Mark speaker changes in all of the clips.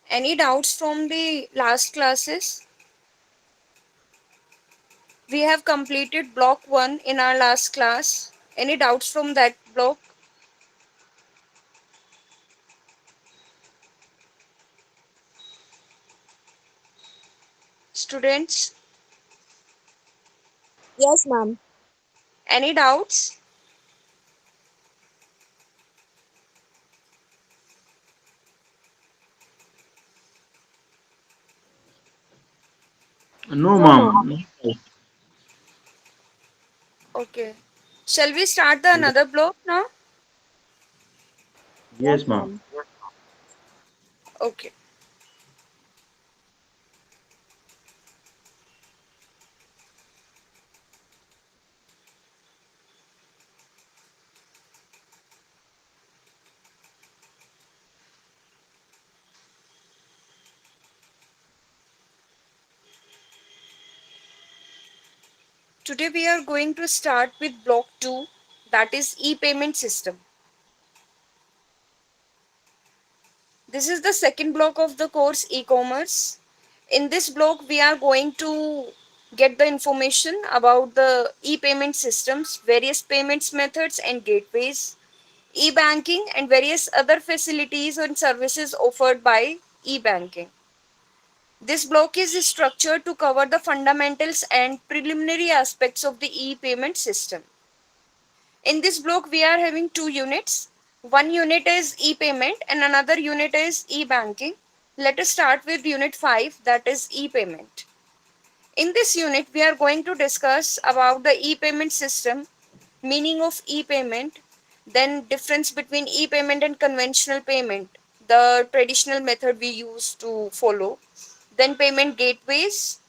Speaker 1: Any doubts from the last classes? We have completed block 1 in our last class. Any doubts from that block, students?
Speaker 2: Yes, ma'am.
Speaker 1: Any doubts?
Speaker 3: No,
Speaker 2: No,
Speaker 3: ma'am.
Speaker 2: ma'am.
Speaker 1: Okay. Shall we start the another block now?
Speaker 2: Yes,
Speaker 3: Yes, ma'am.
Speaker 2: ma'am.
Speaker 1: Okay. Today we are going to start with block 2, that is e-payment system. This is the second block of the course e-commerce. In this block we are going to get the information about the e-payment systems, various payments methods and gateways, e-banking and various other facilities and services offered by e-banking. This block is structured to cover the fundamentals and preliminary aspects of the e-payment system. In this block, we are having two units. One unit is e-payment and another unit is e-banking. Let us start with unit 5, that is e-payment. In this unit, we are going to discuss about the e-payment system, meaning of e-payment, then difference between e-payment and conventional payment, the traditional method we used to follow, then payment gateways,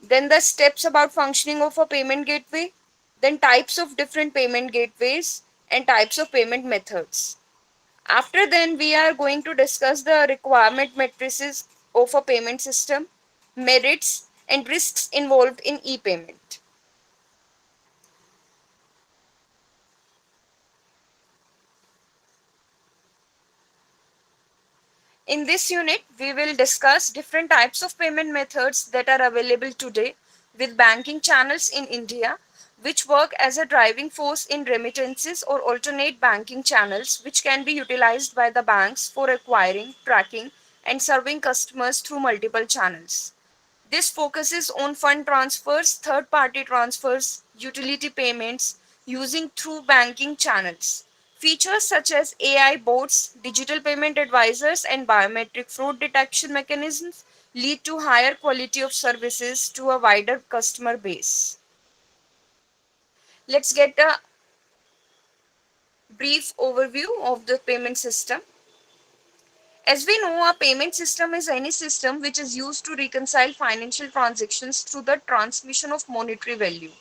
Speaker 1: then the steps about functioning of a payment gateway, then types of different payment gateways and types of payment methods. After then, we are going to discuss the requirement matrices of a payment system, merits and risks involved in e-payment. In this unit, we will discuss different types of payment methods that are available today with banking channels in India, which work as a driving force in remittances or alternate banking channels, which can be utilized by the banks for acquiring, tracking, and serving customers through multiple channels. This focuses on fund transfers, third party transfers, utility payments using through banking channels. Features such as AI bots, digital payment advisors, and biometric fraud detection mechanisms lead to higher quality of services to a wider customer base. Let's get a brief overview of the payment system. As we know, a payment system is any system which is used to reconcile financial transactions through the transmission of monetary value.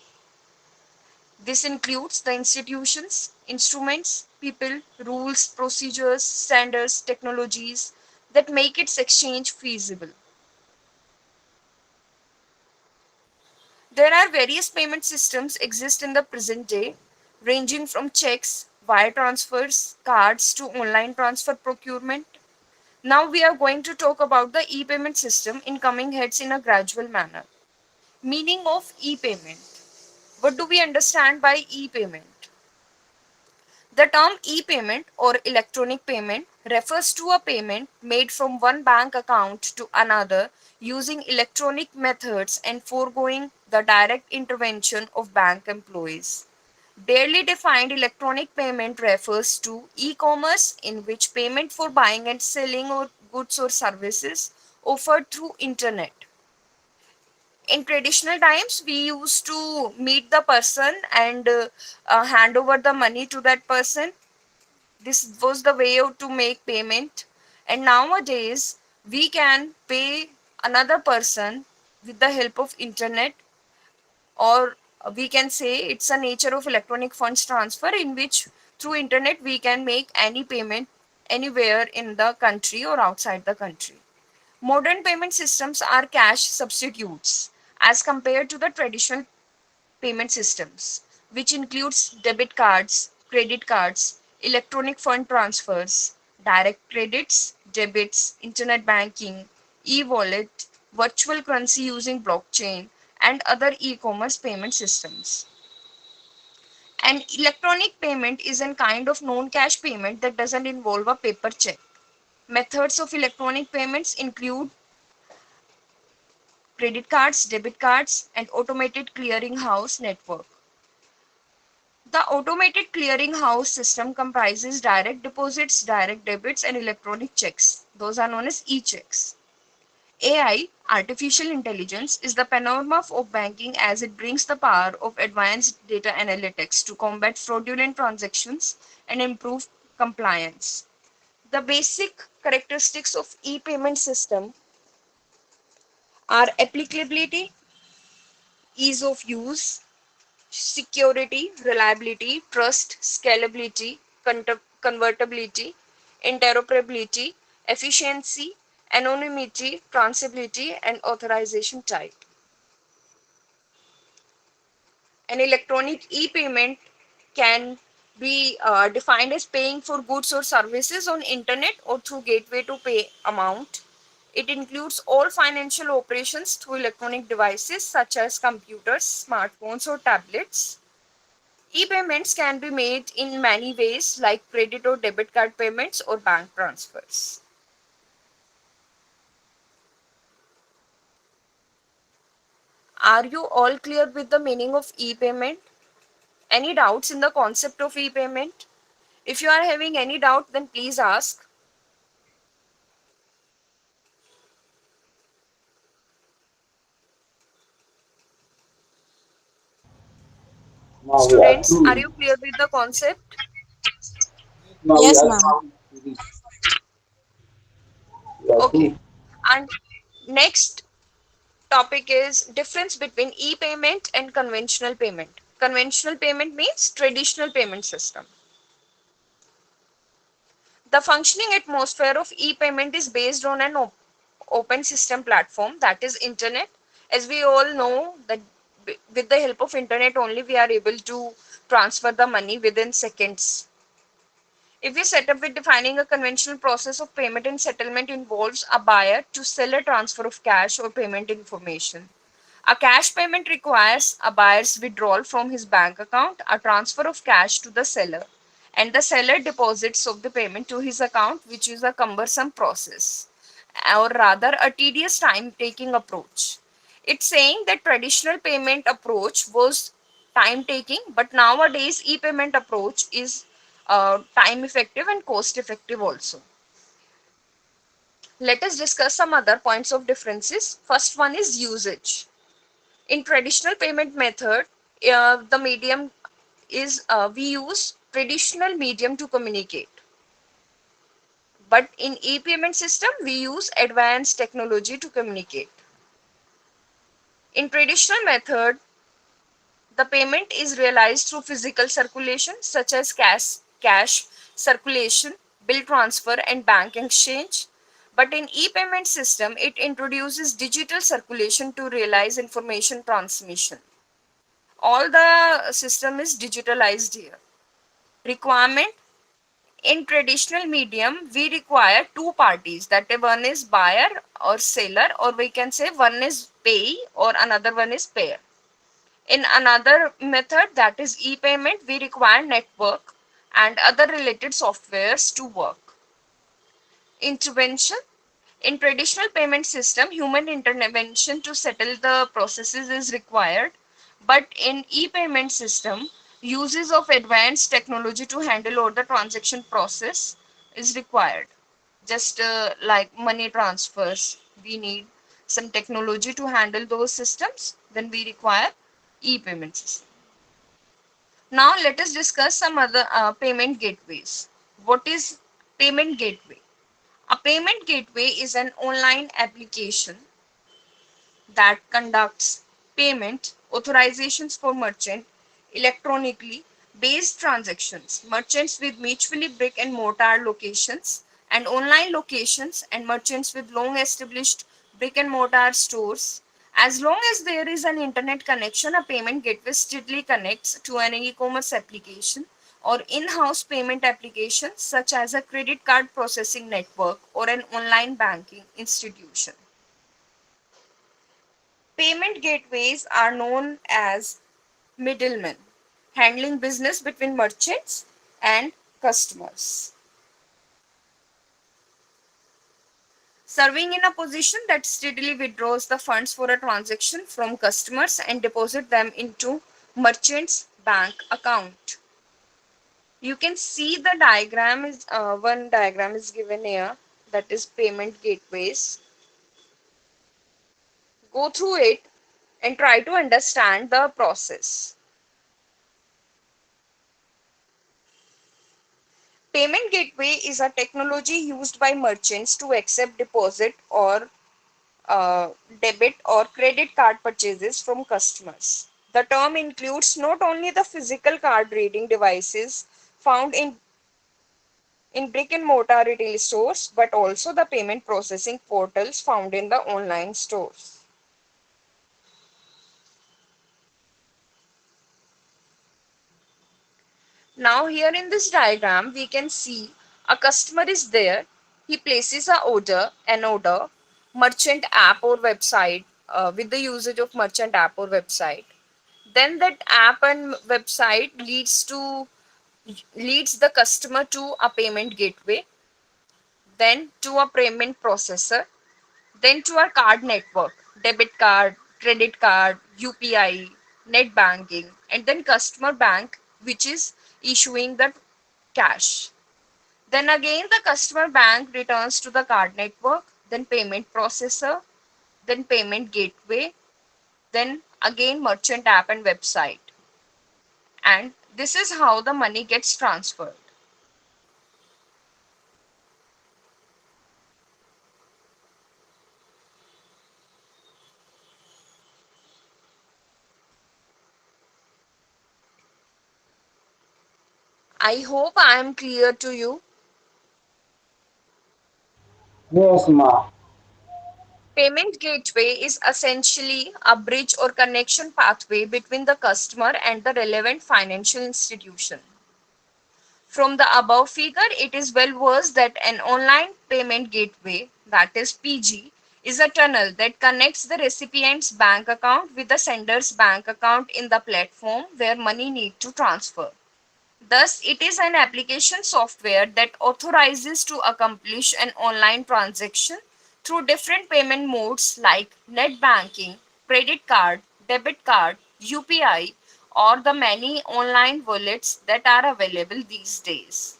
Speaker 1: This includes the institutions, instruments, people, rules, procedures, standards, technologies that make its exchange feasible. There are various payment systems exist in the present day, ranging from checks, wire transfers, cards to online transfer procurement. Now we are going to talk about the e-payment system in coming heads in a gradual manner. Meaning of e-payment. What do we understand by e-payment? The term e-payment or electronic payment refers to a payment made from one bank account to another using electronic methods and foregoing the direct intervention of bank employees. Barely defined electronic payment refers to e-commerce in which payment for buying and selling or goods or services offered through internet. In traditional times, we used to meet the person and hand over the money to that person. This was the way to make payment, and nowadays we can pay another person with the help of internet, or we can say it's a nature of electronic funds transfer in which through internet we can make any payment anywhere in the country or outside the country. Modern payment systems are cash substitutes as compared to the traditional payment systems, which includes debit cards, credit cards, electronic fund transfers, direct credits, debits, internet banking, e-wallet, virtual currency using blockchain, and other e-commerce payment systems. An electronic payment is a kind of non-cash payment that doesn't involve a paper check. Methods of electronic payments include credit cards, debit cards, and automated clearinghouse network. The automated clearinghouse system comprises direct deposits, direct debits, and electronic checks. Those are known as e-checks. AI, artificial intelligence, is the panorama of banking as it brings the power of advanced data analytics to combat fraudulent transactions and improve compliance. The basic characteristics of e-payment system are applicability, ease of use, security, reliability, trust, scalability, convertibility, interoperability, efficiency, anonymity, transferability, and authorization type. An electronic e-payment can be defined as paying for goods or services on internet or through gateway to pay amount. It includes all financial operations through electronic devices such as computers, smartphones, or tablets. E-payments can be made in many ways like credit or debit card payments or bank transfers. Are you all clear with the meaning of e-payment? Any doubts in the concept of e-payment? If you are having any doubt, then please ask.
Speaker 2: Now we are
Speaker 1: Students, are
Speaker 2: through.
Speaker 1: you clear with the concept?
Speaker 2: Now we
Speaker 3: Yes,
Speaker 2: are
Speaker 3: ma'am.
Speaker 2: through. We are
Speaker 1: Okay.
Speaker 2: through.
Speaker 1: And next topic is difference between e-payment and conventional payment. Conventional payment means traditional payment system. The functioning atmosphere of e-payment is based on an open system platform, that is internet. As we all know that with the help of internet only we are able to transfer the money within seconds. If we set up with defining a conventional process of payment and settlement involves a buyer to seller transfer of cash or payment information. A cash payment requires a buyer's withdrawal from his bank account, a transfer of cash to the seller, and the seller deposits of the payment to his account, which is a cumbersome process, or rather a tedious time-taking approach. It's saying that traditional payment approach was time-taking, but nowadays e-payment approach is time-effective and cost-effective also. Let us discuss some other points of differences. First one is usage. In traditional payment method, the medium is we use traditional medium to communicate, but in e-payment system we use advanced technology to communicate. In traditional method, the payment is realized through physical circulation such as cash circulation, bill transfer, and bank exchange. But in e-payment system, it introduces digital circulation to realize information transmission. All the system is digitalized here. Requirement: in traditional medium we require two parties, that one is buyer or seller, or we can say one is pay or another one is payer. In another method, that is e-payment, we require network and other related softwares to work. Intervention: in traditional payment system, human intervention to settle the processes is required, but in e-payment system, uses of advanced technology to handle all the transaction process is required. Just like money transfers, we need some technology to handle those systems, then we require e-payment system. Now let us discuss some other payment gateways. What is payment gateway? A payment gateway is an online application that conducts payment authorizations for merchant electronically based transactions. Merchants with mutually brick and mortar locations and online locations and merchants with long established brick and mortar stores. As long as there is an internet connection, a payment gateway steadily connects to an e-commerce application or in-house payment applications such as a credit card processing network or an online banking institution. Payment gateways are known as middlemen, handling business between merchants and customers, serving in a position that steadily withdraws the funds for a transaction from customers and deposit them into merchant's bank account. You can see the diagram is one diagram is given here, that is payment gateways. Go through it and try to understand the process. Payment gateway is a technology used by merchants to accept deposit or uh, debit or credit card purchases from customers. The term includes not only the physical card reading devices found in brick and mortar retail stores, but also the payment processing portals found in the online stores. Now here in this diagram, we can see a customer is there. He places an order, merchant app or website with the usage of merchant app or website. Then that app and website leads the customer to a payment gateway, then to a payment processor, then to our card network, debit card, credit card, UPI, net banking, and then customer bank, which is issuing the cash. Then again, the customer bank returns to the card network, then payment processor, then payment gateway, then again merchant app and website. And this is how the money gets transferred. I hope I am clear to you.
Speaker 2: Yes, ma.
Speaker 1: Payment gateway is essentially a bridge or connection pathway between the customer and the relevant financial institution. From the above figure, it is well versed that an online payment gateway, that is PG, is a tunnel that connects the recipient's bank account with the sender's bank account in the platform where money need to transfer. Thus, it is an application software that authorizes to accomplish an online transaction through different payment modes like net banking, credit card, debit card, UPI, or the many online wallets that are available these days.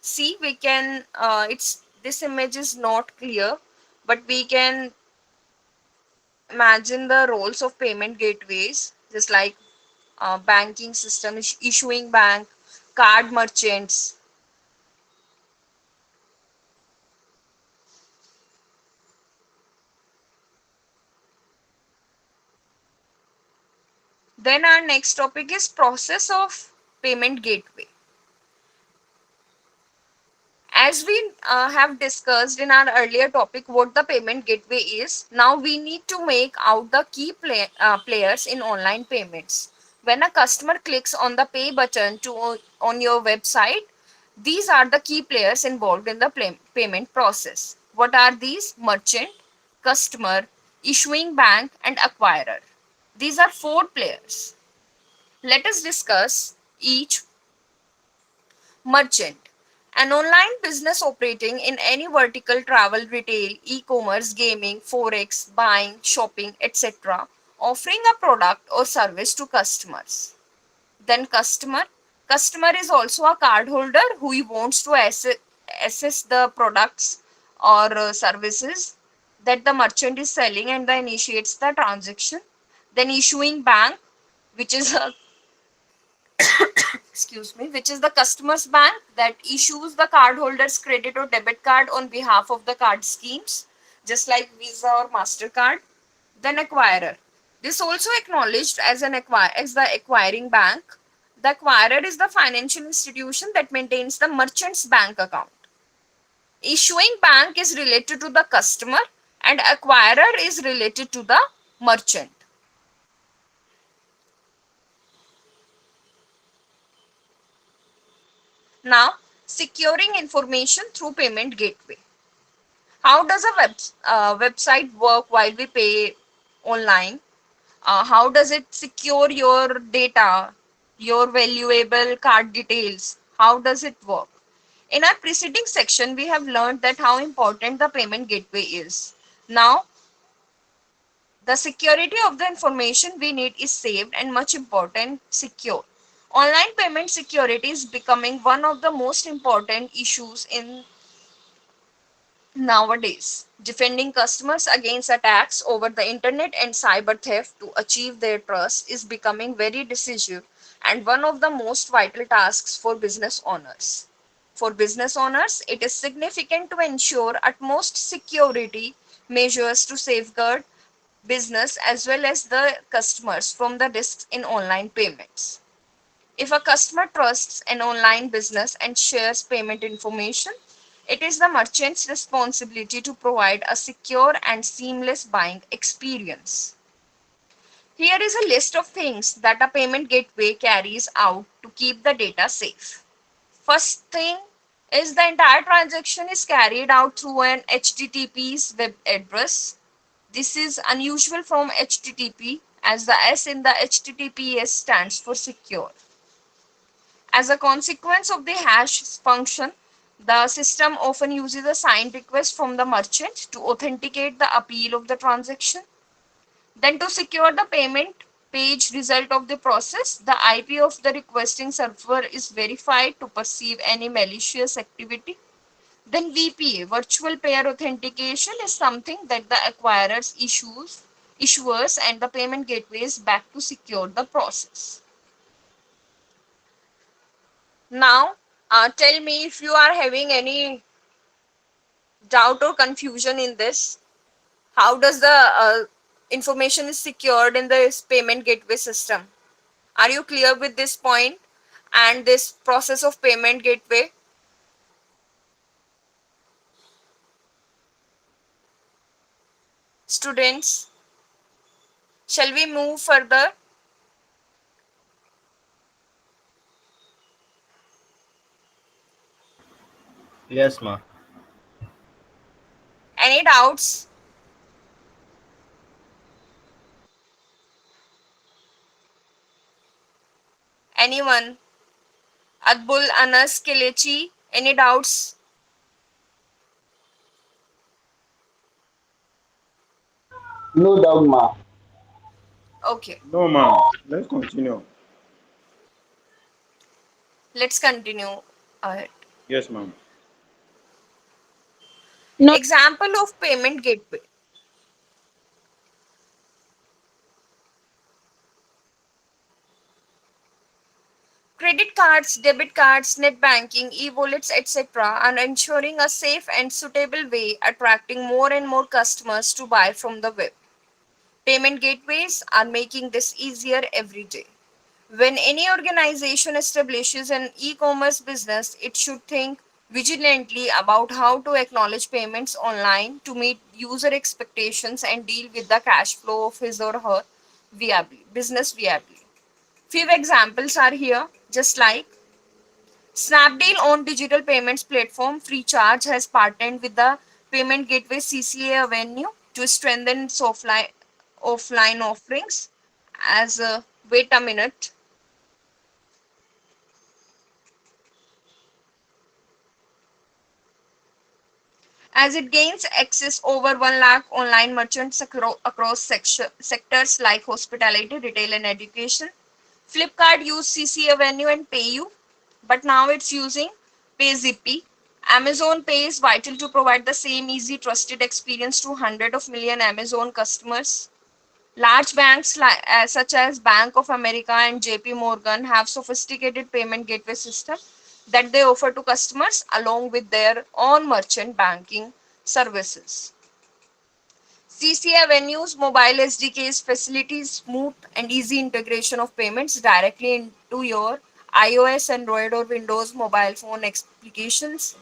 Speaker 1: See, we can, it's this image is not clear, but we can imagine the roles of payment gateways, just like banking system, issuing bank, card merchants. Then our next topic is process of payment gateway. As we have discussed in our earlier topic what the payment gateway is, now we need to make out the players in online payments. When a customer clicks on the pay button on your website, these are the key players involved in the payment process. What are these? Merchant, customer, issuing bank, and acquirer. These are four players. Let us discuss each. Merchant, an online business operating in any vertical: travel, retail, e-commerce, gaming, forex, buying, shopping, etc., offering a product or service to customers. Then customer. Customer is also a cardholder who wants to assess the products or services that the merchant is selling and then initiates the transaction. Then issuing bank, which is a which is the customer's bank that issues the cardholder's credit or debit card on behalf of the card schemes, just like Visa or MasterCard. Then acquirer. This also acknowledged as as the acquiring bank. The acquirer is the financial institution that maintains the merchant's bank account. Issuing bank is related to the customer and acquirer is related to the merchant. Now, securing information through payment gateway. How does a website work while we pay online? How does it secure your data, your valuable card details? How does it work? In our preceding section, we have learned that how important the payment gateway is. Now, the security of the information we need is saved and much important, secure. Online payment security is becoming one of the most important issues in nowadays. Defending customers against attacks over the internet and cyber theft to achieve their trust is becoming very decisive and one of the most vital tasks for business owners. For business owners, it is significant to ensure utmost security measures to safeguard business as well as the customers from the risks in online payments. If a customer trusts an online business and shares payment information, it is the merchant's responsibility to provide a secure and seamless buying experience. Here is a list of things that a payment gateway carries out to keep the data safe. First thing is the entire transaction is carried out through an HTTP's web address. This is unusual from HTTP as the S in the HTTPS stands for secure. As a consequence of the hash function, the system often uses a signed request from the merchant to authenticate the appeal of the transaction. Then, to secure the payment page result of the process, the IP of the requesting server is verified to perceive any malicious activity. Then, VPA, virtual pair authentication, is something that the acquirers issuers, and the payment gateways back to secure the process. Now, tell me if you are having any doubt or confusion in this. How does the information is secured in this payment gateway system? Are you clear with this point and this process of payment gateway? Students, shall we move further?
Speaker 3: Yes, ma.
Speaker 1: Any doubts? Anyone? Adbul, Anas, Kelechi, any doubts?
Speaker 2: No doubt, ma.
Speaker 1: Okay,
Speaker 4: No, ma'am. Let's continue.
Speaker 1: let's continue ahead.
Speaker 4: Yes, ma'am.
Speaker 5: No,
Speaker 1: Example of payment gateway. Credit cards, debit cards, net banking, e-wallets, etc. are ensuring a safe and suitable way attracting more and more customers to buy from the web. Payment gateways are making this easier every day. When any organization establishes an e-commerce business, it should think vigilantly about how to acknowledge payments online to meet user expectations and deal with the cash flow of his or her business viably. Few examples are here, just like Snapdeal on digital payments platform FreeCharge has partnered with the payment gateway CCA Avenue to strengthen its offline offerings. As wait a minute, as it gains access over 1 lakh online merchants across sectors like hospitality, retail, and education. Flipkart used CC Avenue and PayU, but now it's using PayZippy. Amazon Pay is vital to provide the same easy, trusted experience to hundreds of million Amazon customers. Large banks such as Bank of America and JP Morgan have sophisticated payment gateway system that they offer to customers along with their own merchant banking services. CC Avenue's mobile SDKs facilitates smooth and easy integration of payments directly into your iOS, Android, or Windows mobile phone applications.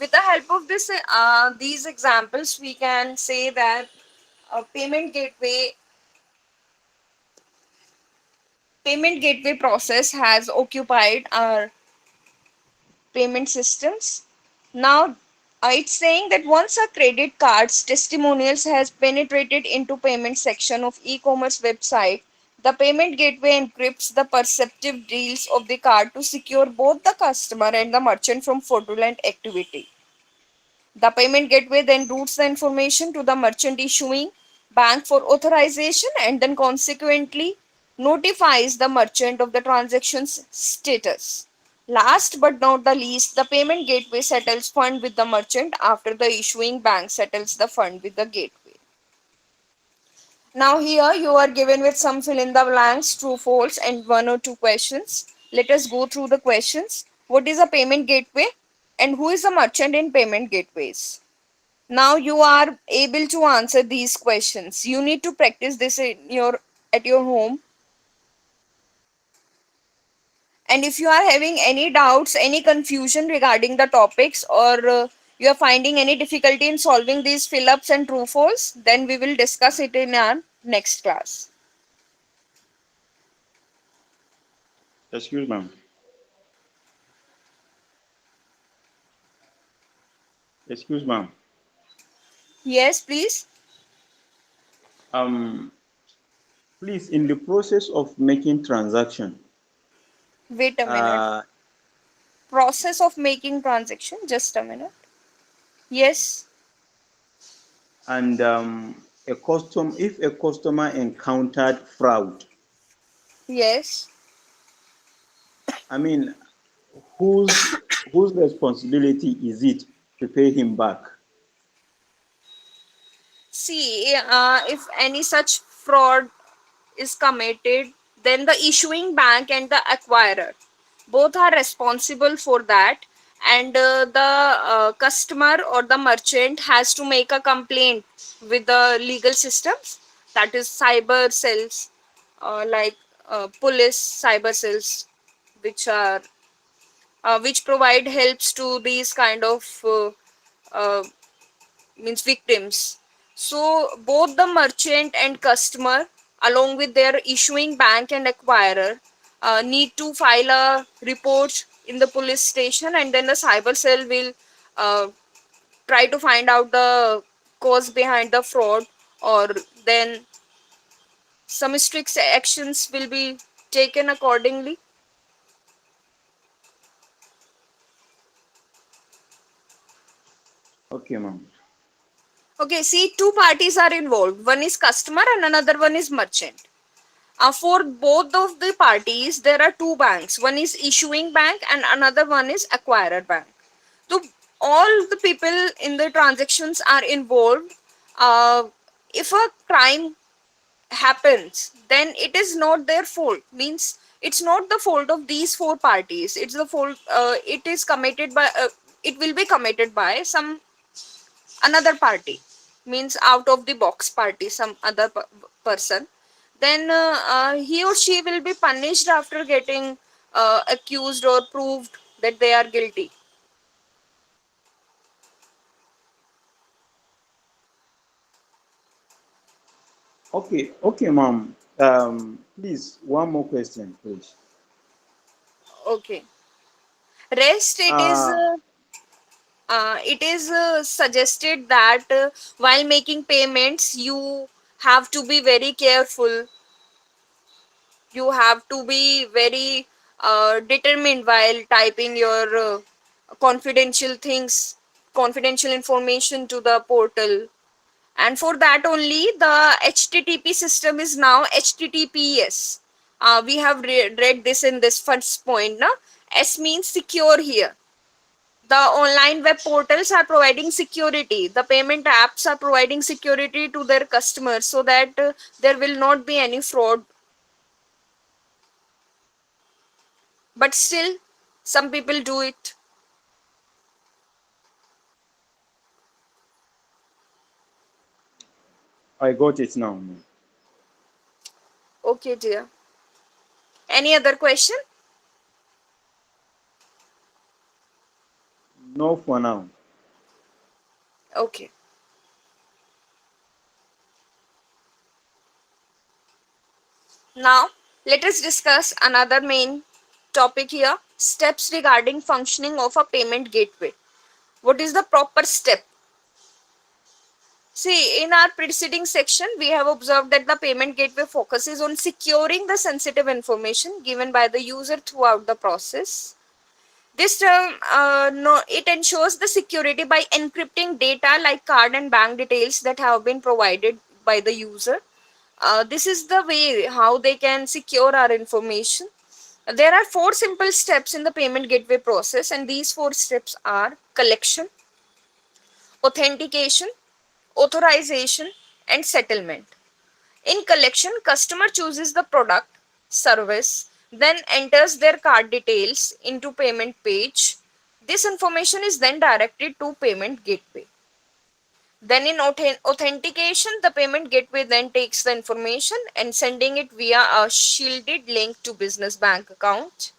Speaker 1: With the help of these examples, we can say that a payment gateway process has occupied our payment systems. Now, it's saying that once a credit card's testimonials has penetrated into payment section of e-commerce website, the payment gateway encrypts the perceptive deals of the card to secure both the customer and the merchant from fraudulent activity. The payment gateway then routes the information to the merchant issuing bank for authorization and then consequently notifies the merchant of the transaction's status. Last but not the least, the payment gateway settles fund with the merchant after the issuing bank settles the fund with the gateway. Now here you are given with some fill in the blanks, true, false and one or two questions. Let us go through the questions. What is a payment gateway and who is a merchant in payment gateways? Now you are able to answer these questions. You need to practice this in your at your home. And if you are having any doubts, any confusion regarding the topics, or you are finding any difficulty in solving these fill ups and true false, then we will discuss it in our next class.
Speaker 4: Excuse ma'am. Excuse ma'am.
Speaker 1: Yes, please.
Speaker 4: Um, please, in the process of making transaction,
Speaker 1: Wait a minute.
Speaker 4: uh,
Speaker 1: Process of making transaction. Just a minute. Yes.
Speaker 4: and if a customer encountered fraud,
Speaker 1: Yes.
Speaker 4: I mean, whose whose responsibility is it to pay him back?
Speaker 1: See, if any such fraud is committed, then the issuing bank and the acquirer both are responsible for that. And the customer or the merchant has to make a complaint with the legal systems, that is cyber cells, like police cyber cells, which are which provide helps to these kind of uh, means victims. So both the merchant and customer, along with their issuing bank and acquirer, need to file a report in the police station, and then the cyber cell will uh, try to find out the cause behind the fraud, or then some strict actions will be taken accordingly.
Speaker 4: Okay, ma'am.
Speaker 1: Okay, see, two parties are involved. One is customer and another one is merchant. For both of the parties, there are two banks. One is issuing bank and another one is acquirer bank. So all the people in the transactions are involved. Uh, if a crime happens, then it is not their fault. Means it's not the fault of these four parties. It's the fault. It is committed by. It will be committed by some another party, means out of the box party, some other person. Then he or she will be punished after getting accused or proved that they are guilty.
Speaker 4: Okay, okay, ma'am. Please, one more question, please.
Speaker 1: Okay, rest
Speaker 4: Uh,
Speaker 1: it is suggested that while making payments you have to be very careful. You have to be very determined while typing your confidential things, confidential information to the portal. And for that only the http system is now https. We have read this in this first point. Na? S means secure here. The online web portals are providing security. The payment apps are providing security to their customers so that there will not be any fraud. But still, some people do it.
Speaker 4: I got it now, ma'am.
Speaker 1: Okay, dear. Any other question?
Speaker 4: No, for now.
Speaker 1: Okay. Now, let us discuss another main topic here, steps regarding functioning of a payment gateway. What is the proper step? See, in our preceding section, we have observed that the payment gateway focuses on securing the sensitive information given by the user throughout the process. This term, no, it ensures the security by encrypting data like card and bank details that have been provided by the user. This is the way how they can secure our information. There are four simple steps in the payment gateway process, and these four steps are collection, authentication, authorization, and settlement. In collection, customer chooses the product, service, then enters their card details into payment page. This information is then directed to payment gateway. Then in authentication, the payment gateway then takes the information and sending it via a shielded link to business bank account.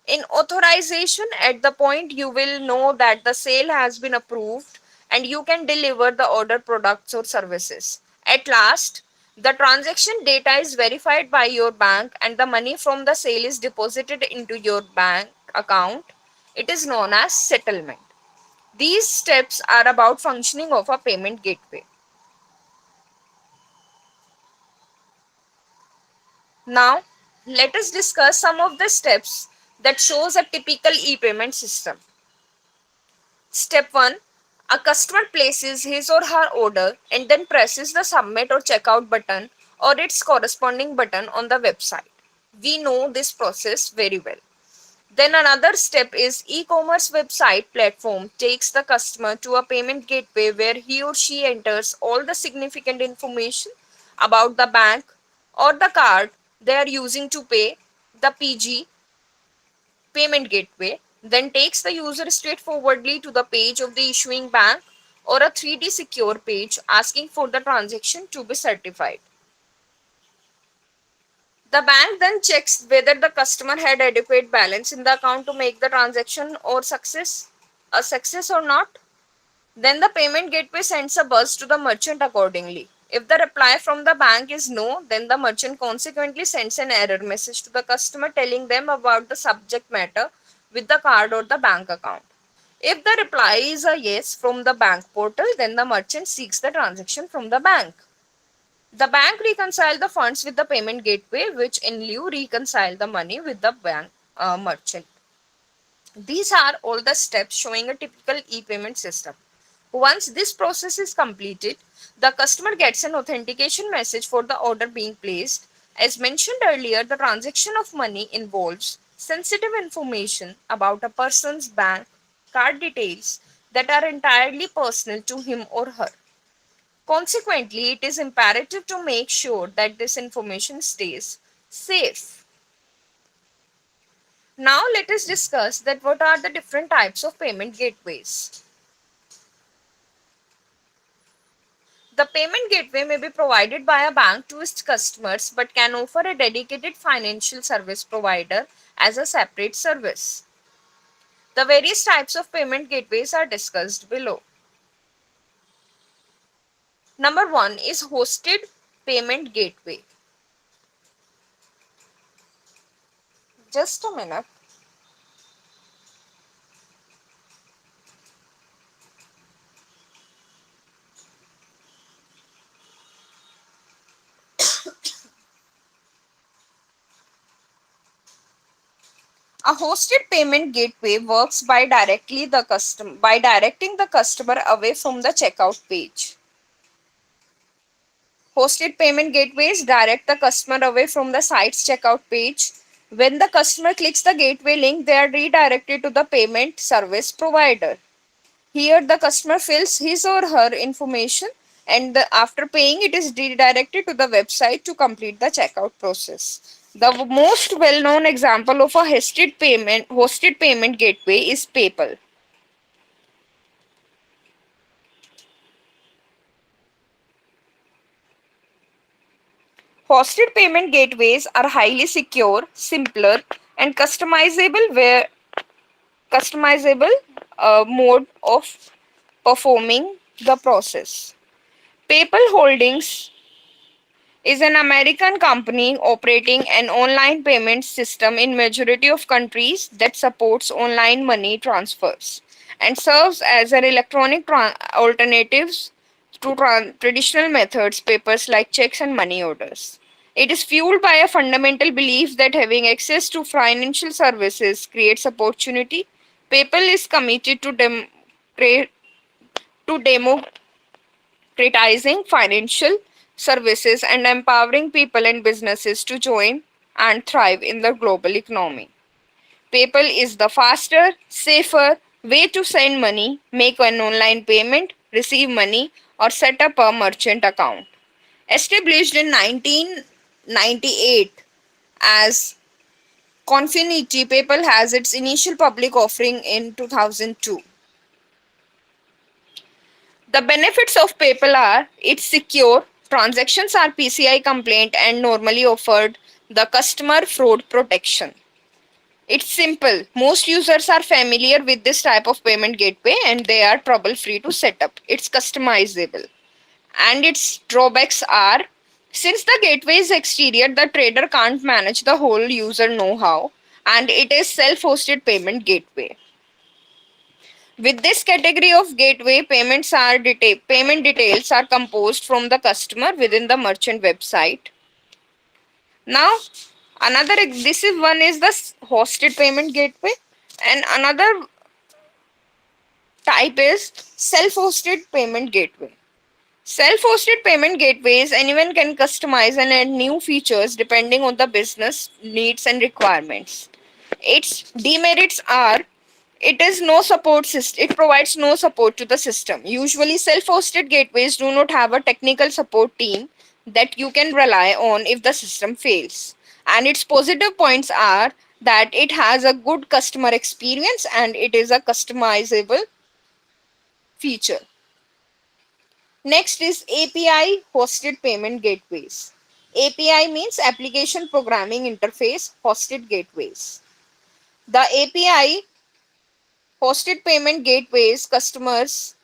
Speaker 1: In authorization, at the point you will know that the sale has been approved and you can deliver the order products or services. At last, the transaction data is verified by your bank and the money from the sale is deposited into your bank account. It is known as settlement. These steps are about functioning of a payment gateway. Now, let us discuss some of the steps that shows a typical e-payment system. Step 1. A customer places his or her order and then presses the submit or checkout button or its corresponding button on the website. We know this process very well. Then another step is e-commerce website platform takes the customer to a payment gateway where he or she enters all the significant information about the bank or the card they are using to pay. The PG payment gateway then takes the user straightforwardly to the page of the issuing bank or a 3D secure page asking for the transaction to be certified. The bank then checks whether the customer had adequate balance in the account to make the transaction or a success or not. Then the payment gateway sends a buzz to the merchant accordingly. If the reply from the bank is no, then the merchant consequently sends an error message to the customer telling them about the subject matter with the card or the bank account. If the reply is a yes from the bank portal, then the merchant seeks the transaction from the bank. The bank reconcile the funds with the payment gateway, which in lieu reconcile the money with the bank merchant. These are all the steps showing a typical e-payment system. Once this process is completed, the customer gets an authentication message for the order being placed. As mentioned earlier, the transaction of money involves sensitive information about a person's bank card details that are entirely personal to him or her. Consequently, it is imperative to make sure that this information stays safe. Now let us discuss that what are the different types of payment gateways. The payment gateway may be provided by a bank to its customers but can offer a dedicated financial service provider as a separate service. The various types of payment gateways are discussed below. Number 1 is hosted payment gateway. Just a minute. A hosted payment gateway works by directing the customer away from the checkout page. Hosted payment gateways direct the customer away from the site's checkout page. When the customer clicks the gateway link, they are redirected to the payment service provider. Here, the customer fills his or her information and after paying, it is redirected to the website to complete the checkout process. The most well-known example of a hosted payment gateway is PayPal. Hosted payment gateways are highly secure, simpler, and customizable mode of performing The process. PayPal Holdings is an American company operating an online payment system in majority of countries that supports online money transfers and serves as an electronic alternatives to traditional methods, papers like checks and money orders. It is fueled by a fundamental belief that having access to financial services creates opportunity. PayPal is committed to to democratizing financial services and empowering people and businesses to join and thrive in the global economy. PayPal is the faster, safer way to send money, make an online payment, receive money, or set up a merchant account. Established in 1998 as Confinity, PayPal has its initial public offering in 2002. The benefits of PayPal are it's secure, transactions are PCI compliant and normally offered the customer fraud protection. It's simple. Most users are familiar with this type of payment gateway and they are trouble free to set up. It's customizable. And its drawbacks are since the gateway is exterior, the trader can't manage the whole user know how and it is self hosted payment gateway. With this category of gateway, payment details are composed from the customer within the merchant website. Now, this is one is the hosted payment gateway, and another type is self-hosted payment gateway. Self-hosted payment gateways, anyone can customize and add new features depending on the business needs and requirements. Its demerits are it is no support system. It provides no support to the system. Usually, self-hosted gateways do not have a technical support team that you can rely on if the system fails. And its positive points are that it has a good customer experience and it is a customizable feature. Next is API hosted payment gateways. API means application programming interface hosted gateways. The API hosted payment gateways customers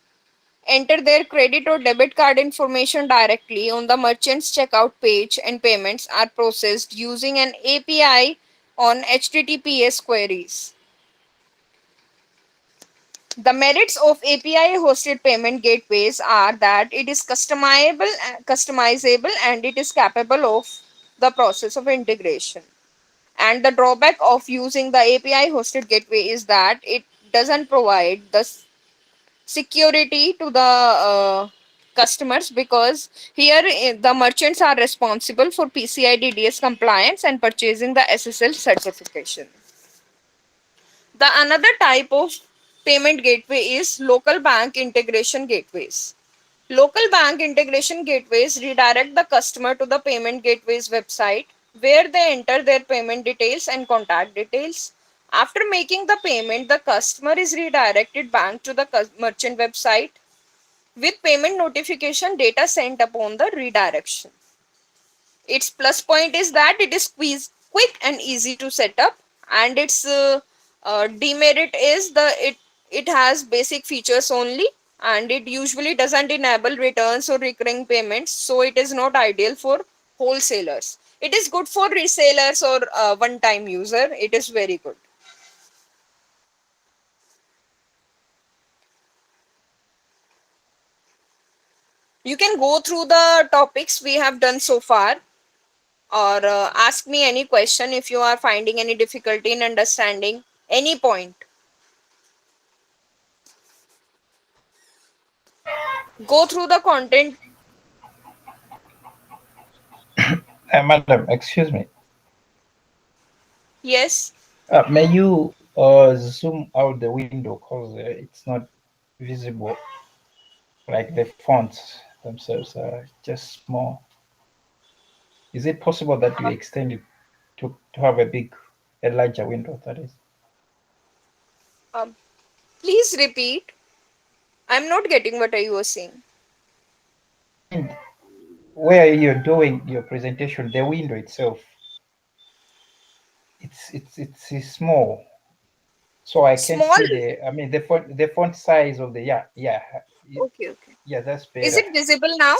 Speaker 1: enter their credit or debit card information directly on the merchant's checkout page and payments are processed using an API on HTTPS queries. The merits of API hosted payment gateways are that it is customizable and it is capable of the process of integration. And the drawback of using the API hosted gateway is that it doesn't provide the security to the customers because here the merchants are responsible for PCI DDS compliance and purchasing the SSL certification. The another type of payment gateway is local bank integration gateways. Local bank integration gateways redirect the customer to the payment gateway's website where they enter their payment details and contact details. After making the payment, the customer is redirected back to the merchant website with payment notification data sent upon the redirection. Its plus point is that it is quick and easy to set up, and its demerit is it has basic features only, and it usually doesn't enable returns or recurring payments, so it is not ideal for wholesalers. It is good for resellers or one-time user. It is very good. You can go through the topics we have done so far or ask me any question if you are finding any difficulty in understanding any point. Go through the content.
Speaker 5: Madam, excuse me.
Speaker 1: Yes.
Speaker 5: May you zoom out the window because it's not visible. Like the fonts themselves are just small. Is it possible that you extend it to have a larger window? That is.
Speaker 1: um, Please repeat. I'm not getting what you were saying.
Speaker 5: I mean, where you're doing your presentation, the window itself, it's small, so I can't
Speaker 1: Small.
Speaker 5: see the. I mean, the font size of the yeah.
Speaker 1: Okay, okay.
Speaker 5: Yeah, that's
Speaker 1: Is
Speaker 5: better.
Speaker 1: it visible now?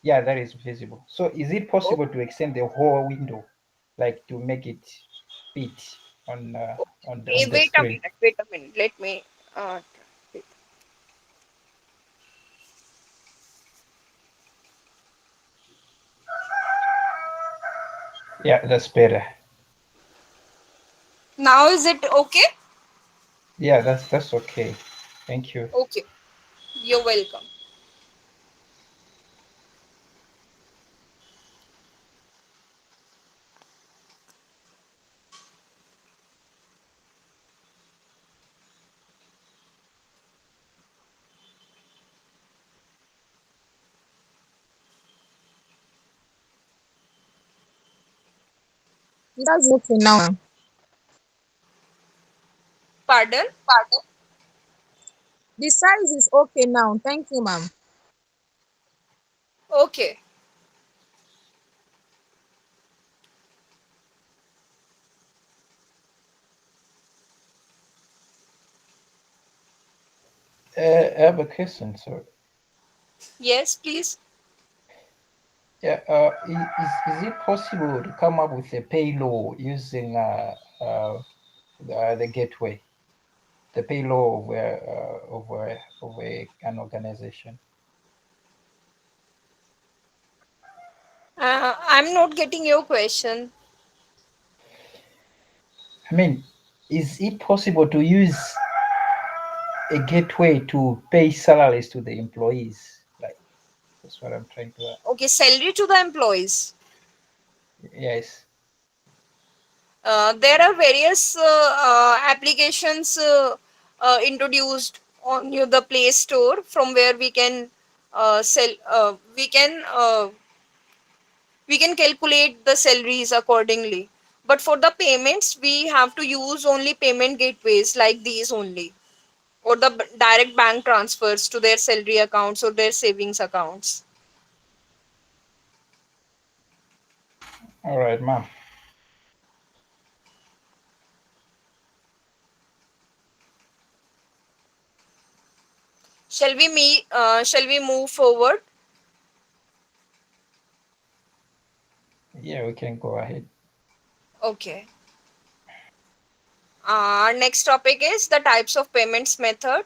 Speaker 5: Yeah, that is visible. So is it
Speaker 1: Oh,
Speaker 5: possible to extend the whole window, like to make it fit on the
Speaker 1: wait a
Speaker 5: screen?
Speaker 1: minute. Wait a minute. Let me. Uh, wait.
Speaker 5: Yeah, that's better.
Speaker 1: Now is it okay?
Speaker 5: Yeah, that's okay. Thank you.
Speaker 1: Okay. You're welcome.
Speaker 6: That's okay now.
Speaker 1: Pardon?
Speaker 6: The size is okay now. Thank you, ma'am.
Speaker 1: Okay.
Speaker 5: I have a question, sir.
Speaker 1: Yes, please.
Speaker 5: Yeah, is it possible to come up with a payload using the gateway, the payload of an organization?
Speaker 1: I'm not getting your question.
Speaker 5: I mean, is it possible to use a gateway to pay salaries to the employees? Like, that's what I'm trying to ask.
Speaker 1: Okay, salary to the employees.
Speaker 5: Yes.
Speaker 1: There are various applications introduced on the Play Store from where we can sell. We can calculate the salaries accordingly. But for the payments, we have to use only payment gateways like these only, or the direct bank transfers to their salary accounts or their savings accounts.
Speaker 5: All right, ma'am.
Speaker 1: Shall we move forward?
Speaker 5: Yeah, we can go ahead.
Speaker 1: Okay. Our next topic is the types of payments method.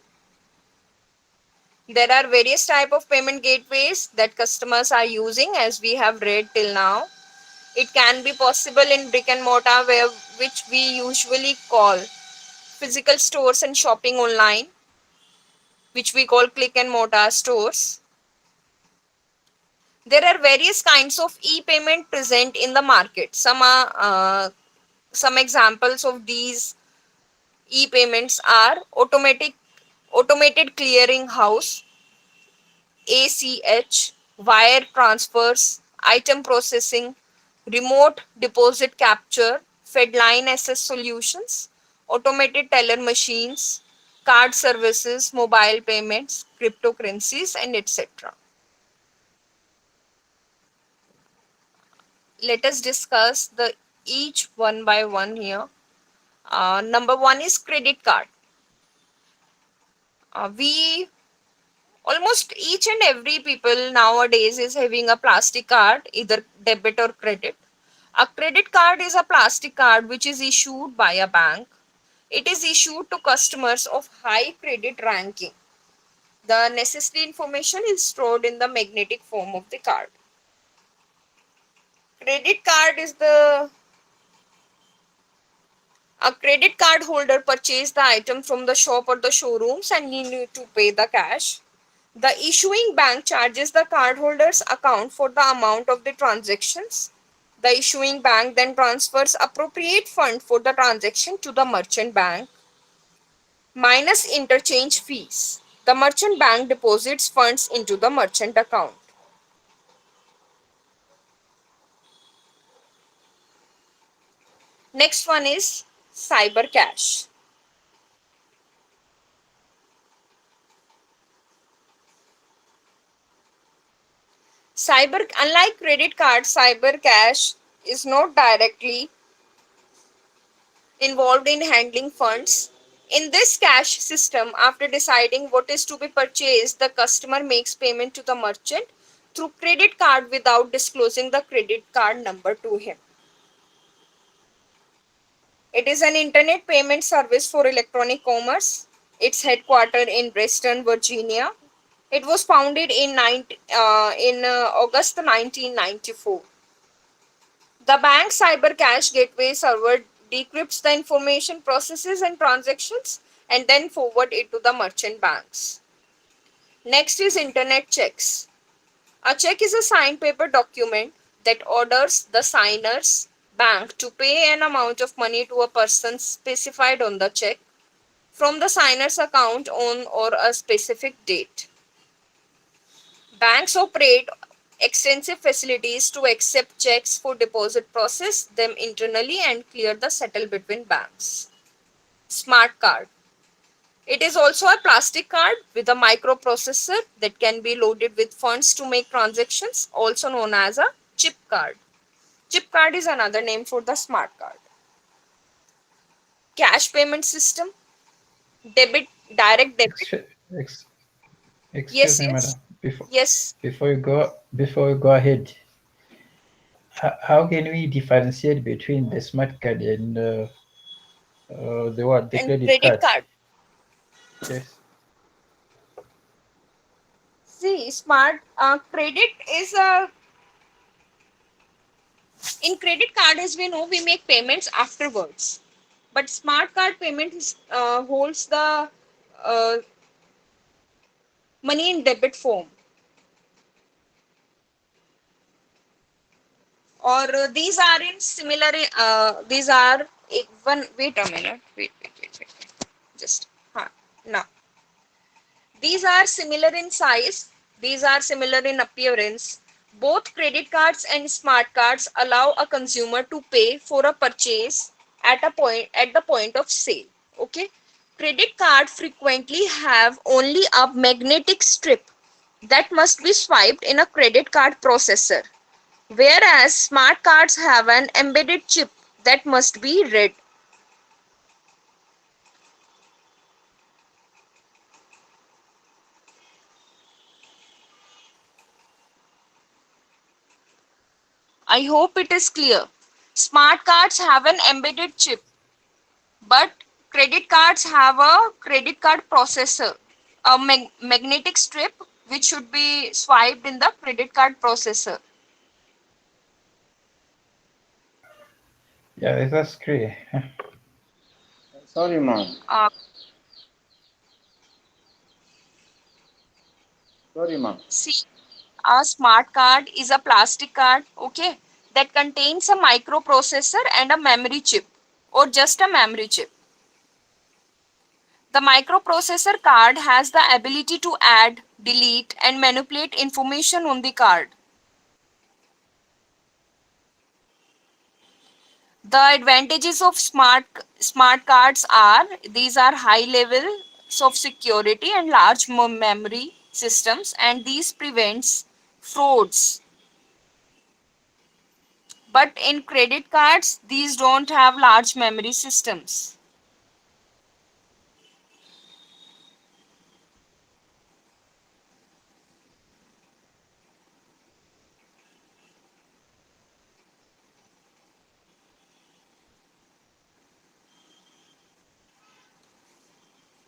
Speaker 1: There are various type of payment gateways that customers are using, as we have read till now. It can be possible in brick and mortar, which we usually call physical stores, and shopping online, which we call click and mortar stores. There are various kinds of e-payment present in the market. Some examples of these e-payments are automated clearing house, ACH, wire transfers, item processing, remote deposit capture, Fedline SS solutions, automated teller machines, card services, mobile payments, cryptocurrencies, and etc. Let us discuss the each one by one here. Number one is credit card. We almost each and every people nowadays is having a plastic card, either debit or credit. A credit card is a plastic card which is issued by a bank. It is issued to customers of high credit ranking. The necessary information is stored in the magnetic form of the card. Credit card is the A credit card holder purchase the item from the shop or the showrooms and need to pay the cash. The issuing bank charges the cardholder's account for the amount of the transactions. The issuing bank then transfers appropriate fund for the transaction to the merchant bank minus interchange fees. The merchant bank deposits funds into the merchant account. Next one is cyber cash. Unlike credit card, cyber cash is not directly involved in handling funds. In this cash system, after deciding what is to be purchased, the customer makes payment to the merchant through credit card without disclosing the credit card number to him. It is an internet payment service for electronic commerce. It's headquartered in Reston, Virginia. It was founded in August 1994. The bank's cyber cash gateway server decrypts the information, processes and transactions, and then forward it to the merchant banks. Next is internet checks. A check is a signed paper document that orders the signer's bank to pay an amount of money to a person specified on the check from the signer's account on or a specific date. Banks operate extensive facilities to accept checks for deposit, process them internally, and clear the settle between banks. Smart card. It is also a plastic card with a microprocessor that can be loaded with funds to make transactions, also known as a chip card. Chip card is another name for the smart card. Cash payment system, debit, direct debit.
Speaker 5: Excuse, excuse
Speaker 1: Yes,
Speaker 5: me, madam.
Speaker 1: yes, yes.
Speaker 5: Before you go ahead, how can we differentiate between the smart card and the
Speaker 1: And
Speaker 5: credit
Speaker 1: credit
Speaker 5: card?
Speaker 1: card.
Speaker 5: Yes.
Speaker 1: See, smart credit is a in credit card, as we know, we make payments afterwards. But smart card payment holds the uh, money in debit form. Or these are in similar. These are one. Wait a minute. Wait. Just now. These are similar in size. These are similar in appearance. Both credit cards and smart cards allow a consumer to pay for a purchase at the point of sale. Okay. Credit card frequently have only a magnetic strip that must be swiped in a credit card processor, whereas smart cards have an embedded chip that must be read. I hope it is clear. Smart cards have an embedded chip, but credit cards have a credit card processor, a magnetic strip which should be swiped in the credit card processor.
Speaker 5: Yeah, that's clear.
Speaker 4: Sorry, ma'am.
Speaker 1: Uh,
Speaker 4: Sorry, ma'am.
Speaker 1: See, a smart card is a plastic card, okay, that contains a microprocessor and a memory chip, or just a memory chip. The microprocessor card has the ability to add, delete, and manipulate information on the card. The advantages of smart cards are these are high levels of security and large memory systems, and these prevents frauds. But in credit cards, these don't have large memory systems.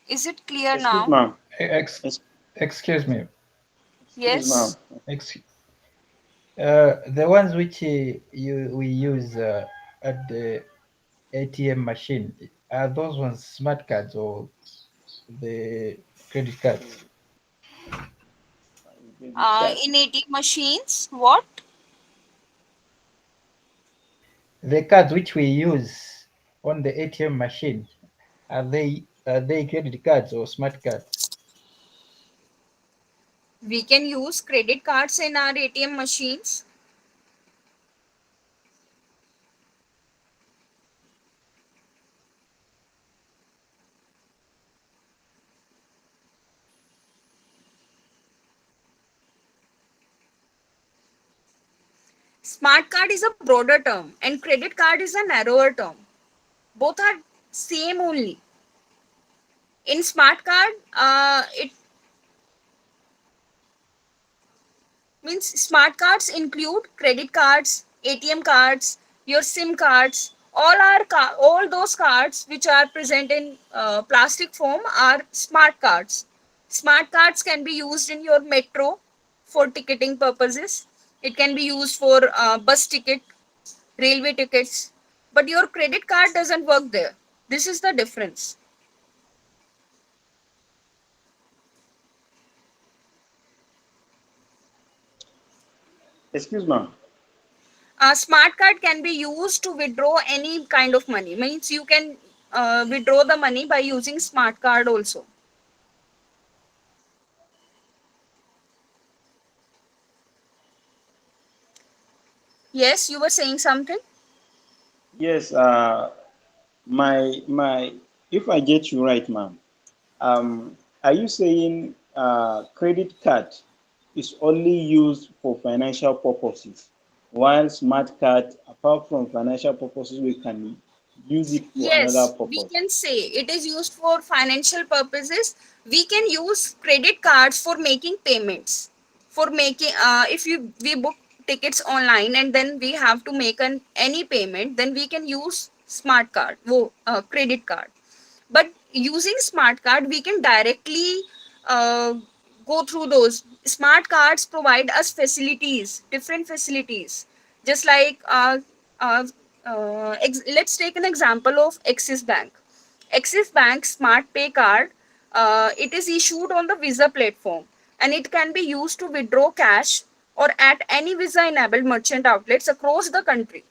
Speaker 1: Is it clear
Speaker 4: Excuse,
Speaker 1: now?
Speaker 4: ma'am.
Speaker 5: Ex-
Speaker 4: Ex-
Speaker 5: Excuse me.
Speaker 4: Excuse, ma'am.
Speaker 1: Yes.
Speaker 5: Ex- the ones which we use at the ATM machine, are those ones smart cards or the credit cards?
Speaker 4: Credit card.
Speaker 1: In ATM machines, what?
Speaker 5: The cards which we use on the ATM machine, are they credit cards or smart cards?
Speaker 1: We can use credit cards in our ATM machines. Smart card is a broader term and credit card is a narrower term. Both are same only. In smart card, it means smart cards include credit cards, ATM cards, your SIM cards. All those cards which are present in plastic form are smart cards. Smart cards can be used in your metro for ticketing purposes. It can be used for bus ticket, railway tickets, but your credit card doesn't work there. This is the difference.
Speaker 4: Excuse me.
Speaker 1: A smart card can be used to withdraw any kind of money. Means you can withdraw the money by using smart card also. Yes, you were saying something.
Speaker 4: Yes, my if I get you right, ma'am, are you saying credit card is only used for financial purposes, while smart card, apart from financial purposes, we can use it for another
Speaker 1: Yes, we
Speaker 4: purpose?
Speaker 1: can say it is used for financial purposes. We can use credit cards for making payments. For making, if we book tickets online and then we have to make an any payment, then we can use smart card, credit card. But using smart card, we can directly uh, go through those. Smart cards provide us facilities, different facilities, just like uh, let's take an example of Axis Bank. Axis Bank Smart Pay card, it is issued on the Visa platform, and it can be used to withdraw cash or at any Visa enabled merchant outlets across the country.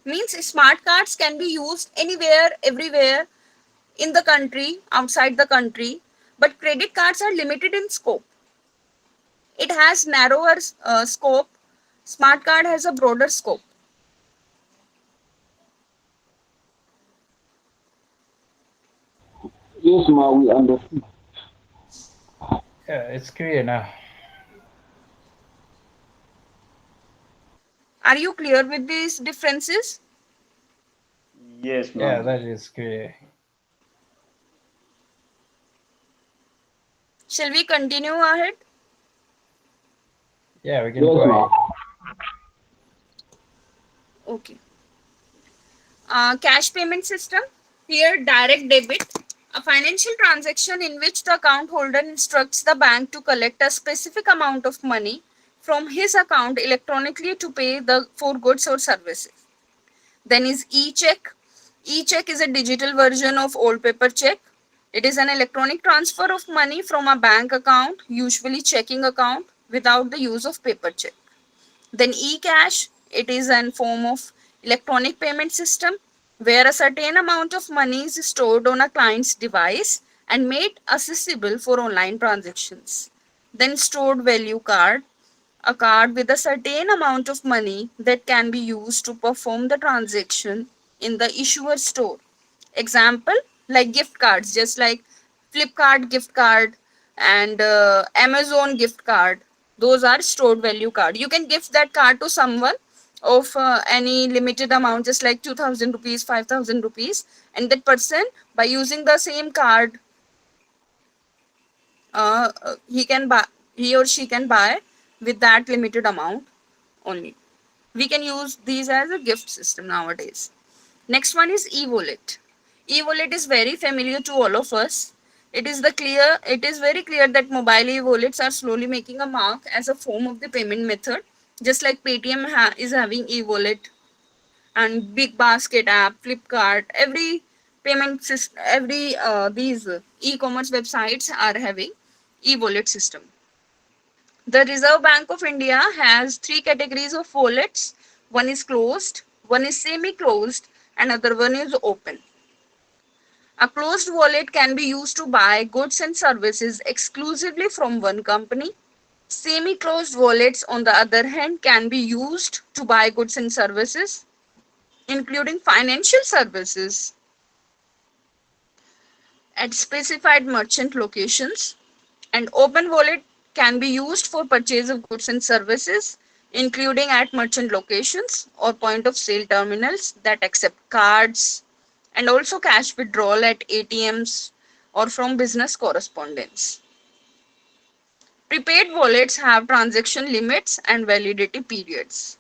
Speaker 1: Means smart cards can be used anywhere, everywhere in the country, outside the country, but credit cards are limited in scope. It has narrower scope. Smart card has a broader scope.
Speaker 2: Yes, ma, we understood.
Speaker 5: Yeah, it's clear now.
Speaker 1: Are you clear with these differences?
Speaker 4: Yes,
Speaker 5: Yeah,
Speaker 4: ma'am.
Speaker 5: that is clear.
Speaker 1: Shall we continue ahead?
Speaker 5: Yeah, we can
Speaker 2: Yes,
Speaker 5: go
Speaker 2: ma.
Speaker 5: ahead.
Speaker 1: Okay. Cash payment system. Here, direct debit. A financial transaction in which the account holder instructs the bank to collect a specific amount of money from his account electronically to pay the for goods or services. Then is e-check. E-check is a digital version of old paper check. It is an electronic transfer of money from a bank account, usually checking account, without the use of paper check. Then e-cash, it is a form of electronic payment system where a certain amount of money is stored on a client's device and made accessible for online transactions. Then stored value card, a card with a certain amount of money that can be used to perform the transaction in the issuer store. Example, like gift cards, just like Flipkart gift card and Amazon gift card. Those are stored value card. You can gift that card to someone of any limited amount, just like 2000 rupees, 5000 rupees, and that person, by using the same card, he can buy, he or she can buy with that limited amount only. We can use these as a gift system nowadays. Next one is e-wallet. E-wallet is very familiar to all of us. It is very clear that mobile e-wallets are slowly making a mark as a form of the payment method, just like Paytm is having e-wallet, and Big Basket app, Flipkart, every payment system, every these e-commerce websites are having e-wallet system. The Reserve Bank of India has three categories of wallets. One is closed, one is semi-closed, and other one is open. A closed wallet can be used to buy goods and services exclusively from one company. Semi-closed wallets, on the other hand, can be used to buy goods and services, including financial services, at specified merchant locations. And open wallet can be used for purchase of goods and services, including at merchant locations or point of sale terminals that accept cards and also cash withdrawal at ATMs or from business correspondents. Prepaid wallets have transaction limits and validity periods.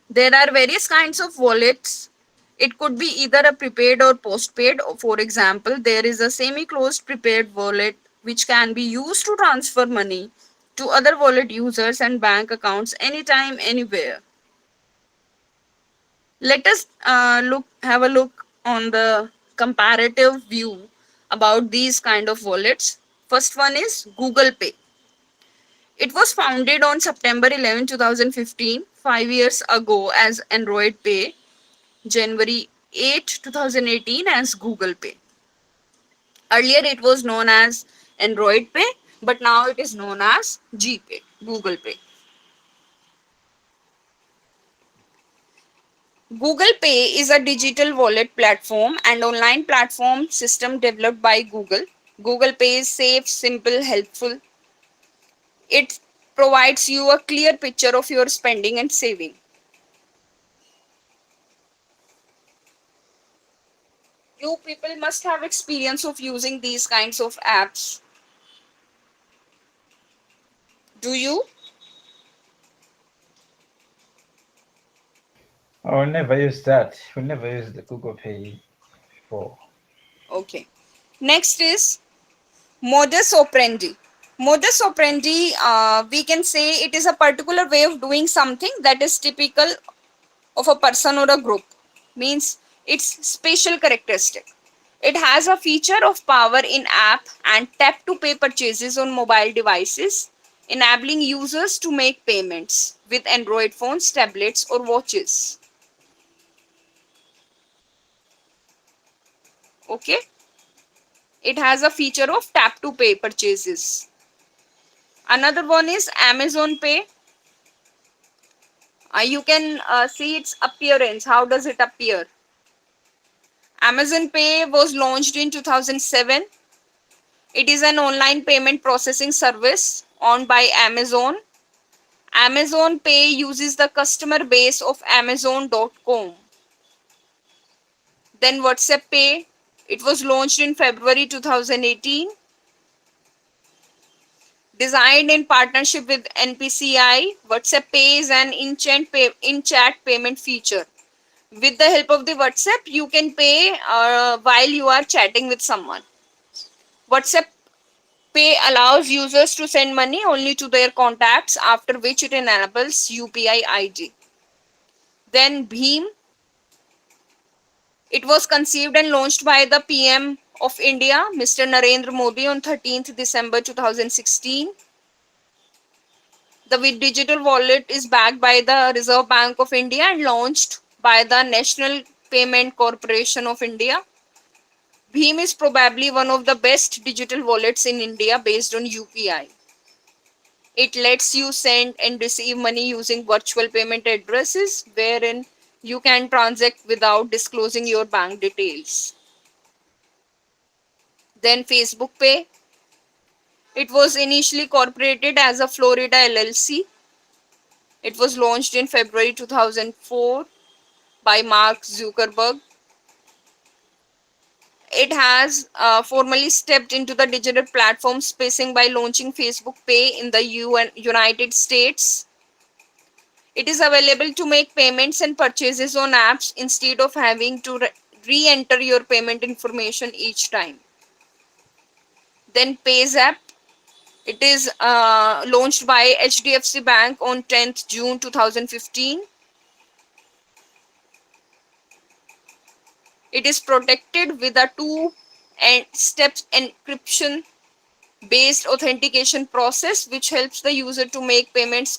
Speaker 1: There are various kinds of wallets. It could be either a prepaid or postpaid. For example, there is a semi closed prepaid wallet which can be used to transfer money to other wallet users and bank accounts anytime, anywhere. Let us have a look on the comparative view about these kind of wallets. First one is Google Pay. It was founded on September 11, 2015, 5 years ago as Android Pay, January 8, 2018 as Google Pay. Earlier it was known as Android Pay, but now it is known as GPay, Google Pay. Google Pay is a digital wallet platform and online platform system developed by Google. Google Pay is safe, simple, helpful. It provides you a clear picture of your spending and saving. You people must have experience of using these kinds of apps. Do you?
Speaker 5: I will never use that. We never use the Google Pay before.
Speaker 1: Okay. Next is modus operandi. Modus operandi, we can say it is a particular way of doing something that is typical of a person or a group. Means its special characteristic. It has a feature of power in app and tap to pay purchases on mobile devices, enabling users to make payments with Android phones, tablets, or watches. Okay, it has a feature of tap to pay purchases. Another one is Amazon Pay. You can see its appearance. How does it appear? Amazon Pay was launched in 2007. It is an online payment processing service owned by Amazon. Amazon Pay uses the customer base of Amazon.com. Then WhatsApp Pay. It was launched in February 2018. Designed in partnership with NPCI, WhatsApp Pay is an in-chat payment feature. With the help of the WhatsApp, you can pay while you are chatting with someone. WhatsApp Pay allows users to send money only to their contacts, after which it enables UPI ID. Then Bheem. It was conceived and launched by the PM of India, Mr. Narendra Modi, on 13th December 2016. The digital wallet is backed by the Reserve Bank of India and launched by the National Payment Corporation of India. Bheem is probably one of the best digital wallets in India based on UPI. It lets you send and receive money using virtual payment addresses, wherein you can transact without disclosing your bank details. Then Facebook Pay. It was initially incorporated as a Florida LLC. It was launched in February 2004 by Mark Zuckerberg. It has formally stepped into the digital platform spacing by launching Facebook Pay in the United States. It is available to make payments and purchases on apps instead of having to re-enter your payment information each time. Then PayZapp. It is launched by HDFC Bank on 10th June 2015. It is protected with a two-step encryption based authentication process which helps the user to make payments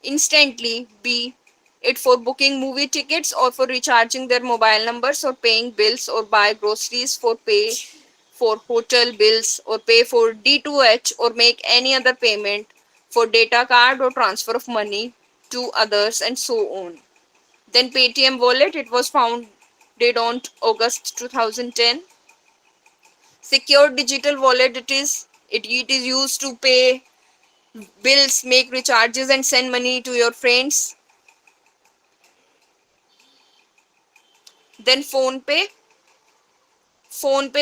Speaker 1: instantly, be it for booking movie tickets or for recharging their mobile numbers or paying bills or buy groceries, for pay for hotel bills or pay for D2H or make any other payment, for data card or transfer of money to others, and so on. Then Paytm wallet, it was founded on August 2010. Secure digital wallet, it is used to pay bills, make recharges, and send money to your friends. Then PhonePe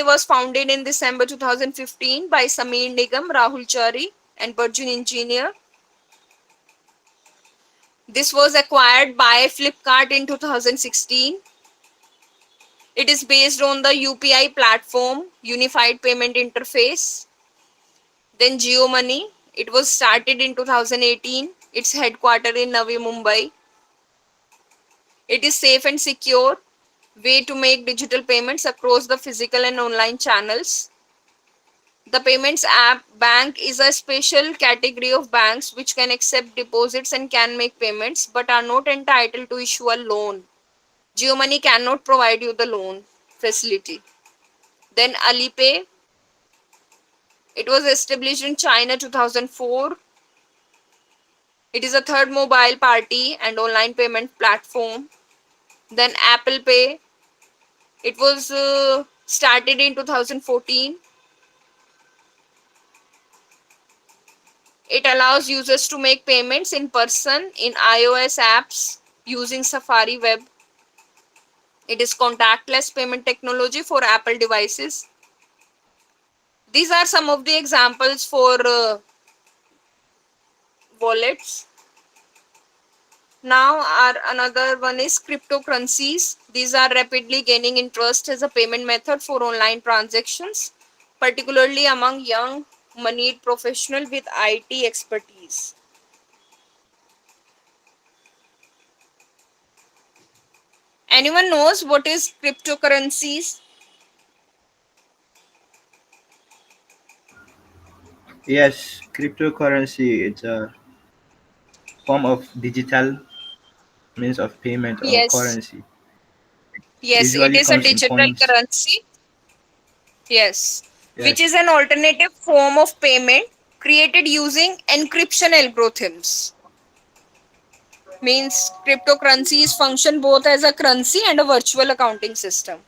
Speaker 1: was founded in December 2015 by Sameer Nigam, Rahul Chari, and Burjun Engineer. This was acquired by Flipkart in 2016. It is based on the UPI platform, Unified Payment Interface. Then JioMoney, it was started in 2018. It's headquartered in Navi Mumbai. It is safe and secure way to make digital payments across the physical and online channels. The payments app bank is a special category of banks which can accept deposits and can make payments but are not entitled to issue a loan. JioMoney cannot provide you the loan facility. Then Alipay, it was established in China 2004. It is a third mobile party and online payment platform. Then Apple Pay, it was started in 2014. It allows users to make payments in person in iOS apps using Safari Web. It is contactless payment technology for Apple devices. These are some of the examples for wallets. Now, our another one is cryptocurrencies. These are rapidly gaining interest as a payment method for online transactions, particularly among young moneyed professionals with IT expertise. Anyone knows what is cryptocurrencies?
Speaker 3: Yes, cryptocurrency is a form of digital means of payment or
Speaker 1: Yes,
Speaker 3: currency.
Speaker 1: yes, it
Speaker 3: Usually
Speaker 1: is a
Speaker 3: comes in
Speaker 1: digital
Speaker 3: coins.
Speaker 1: currency. Yes, which is
Speaker 3: Yes.
Speaker 1: an alternative form of payment created using encryption algorithms. Means cryptocurrencies function both as a currency and a virtual accounting system.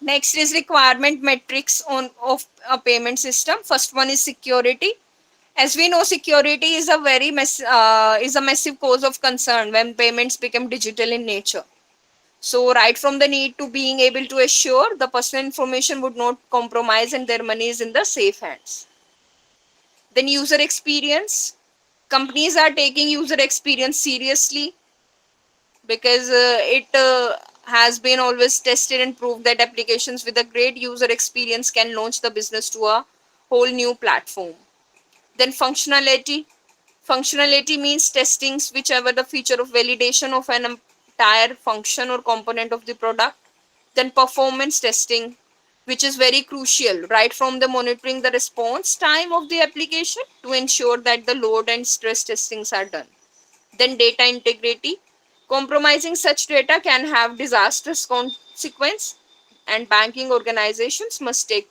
Speaker 1: Next is requirement metrics on of a payment system. First one is security. As we know, security is is a massive cause of concern when payments become digital in nature. So, right from the need to being able to assure the personal information would not compromise and their money is in the safe hands. Then user experience. Companies are taking user experience seriously because it has been always tested and proved that applications with a great user experience can launch the business to a whole new platform. Then functionality. Functionality means testings whichever the feature of validation of an entire function or component of the product. Then performance testing, which is very crucial, right from the monitoring the response time of the application to ensure that the load and stress testings are done. Then data integrity. Compromising such data can have disastrous consequence and banking organizations must take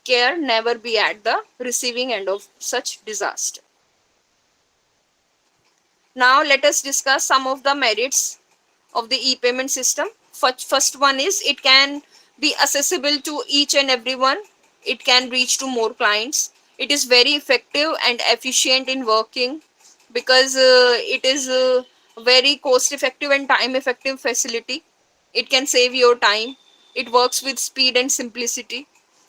Speaker 1: care never be at the receiving end of such disaster. Now let us discuss some of the merits of the e-payment system. First one is it can be accessible to each and everyone. It can reach to more clients. It is very effective and efficient in working because it is a very cost effective and time effective facility. It can save your time. It works with speed and simplicity.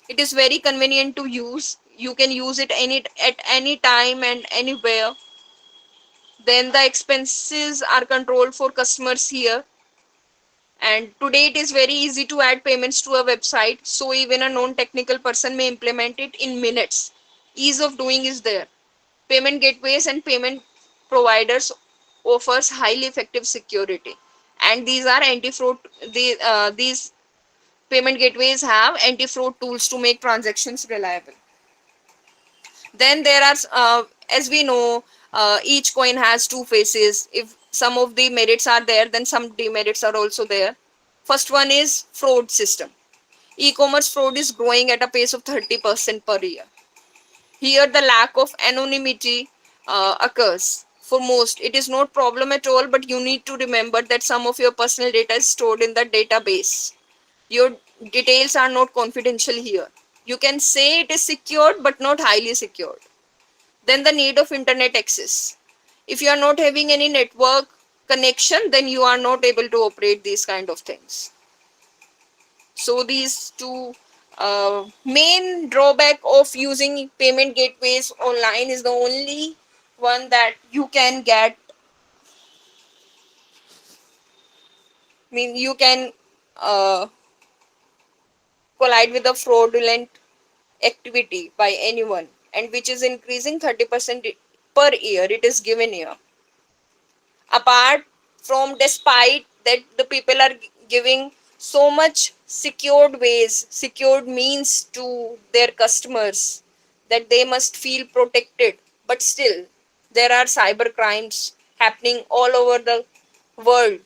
Speaker 1: It is very convenient to use. You can use it at any time and anywhere. Then the expenses are controlled for customers here, and today it is very easy to add payments to a website, so even a non-technical person may implement it in minutes. Ease of doing is there. Payment gateways and payment providers offers highly effective security, and these are anti-fraud. These payment gateways have anti-fraud tools to make transactions reliable. Then there are as we know, each coin has two faces. If some of the merits are there, then some demerits are also there. First one is fraud system. E-commerce fraud is growing at a pace of 30% per year. Here the lack of anonymity occurs. For most it is not problem at all, but you need to remember that some of your personal data is stored in the database. Your details are not confidential here. You can say it is secured but not highly secured. Then the need of internet access. If you are not having any network connection, then you are not able to operate these kind of things. So these two main drawback of using payment gateways online is the only one that you can get, I mean you can uh, collide with a fraudulent activity by anyone, and which is increasing 30% per year, it is given here. Apart from, despite that the people are giving so much secured ways, secured means to their customers, that they must feel protected, but still there are cyber crimes happening all over the world,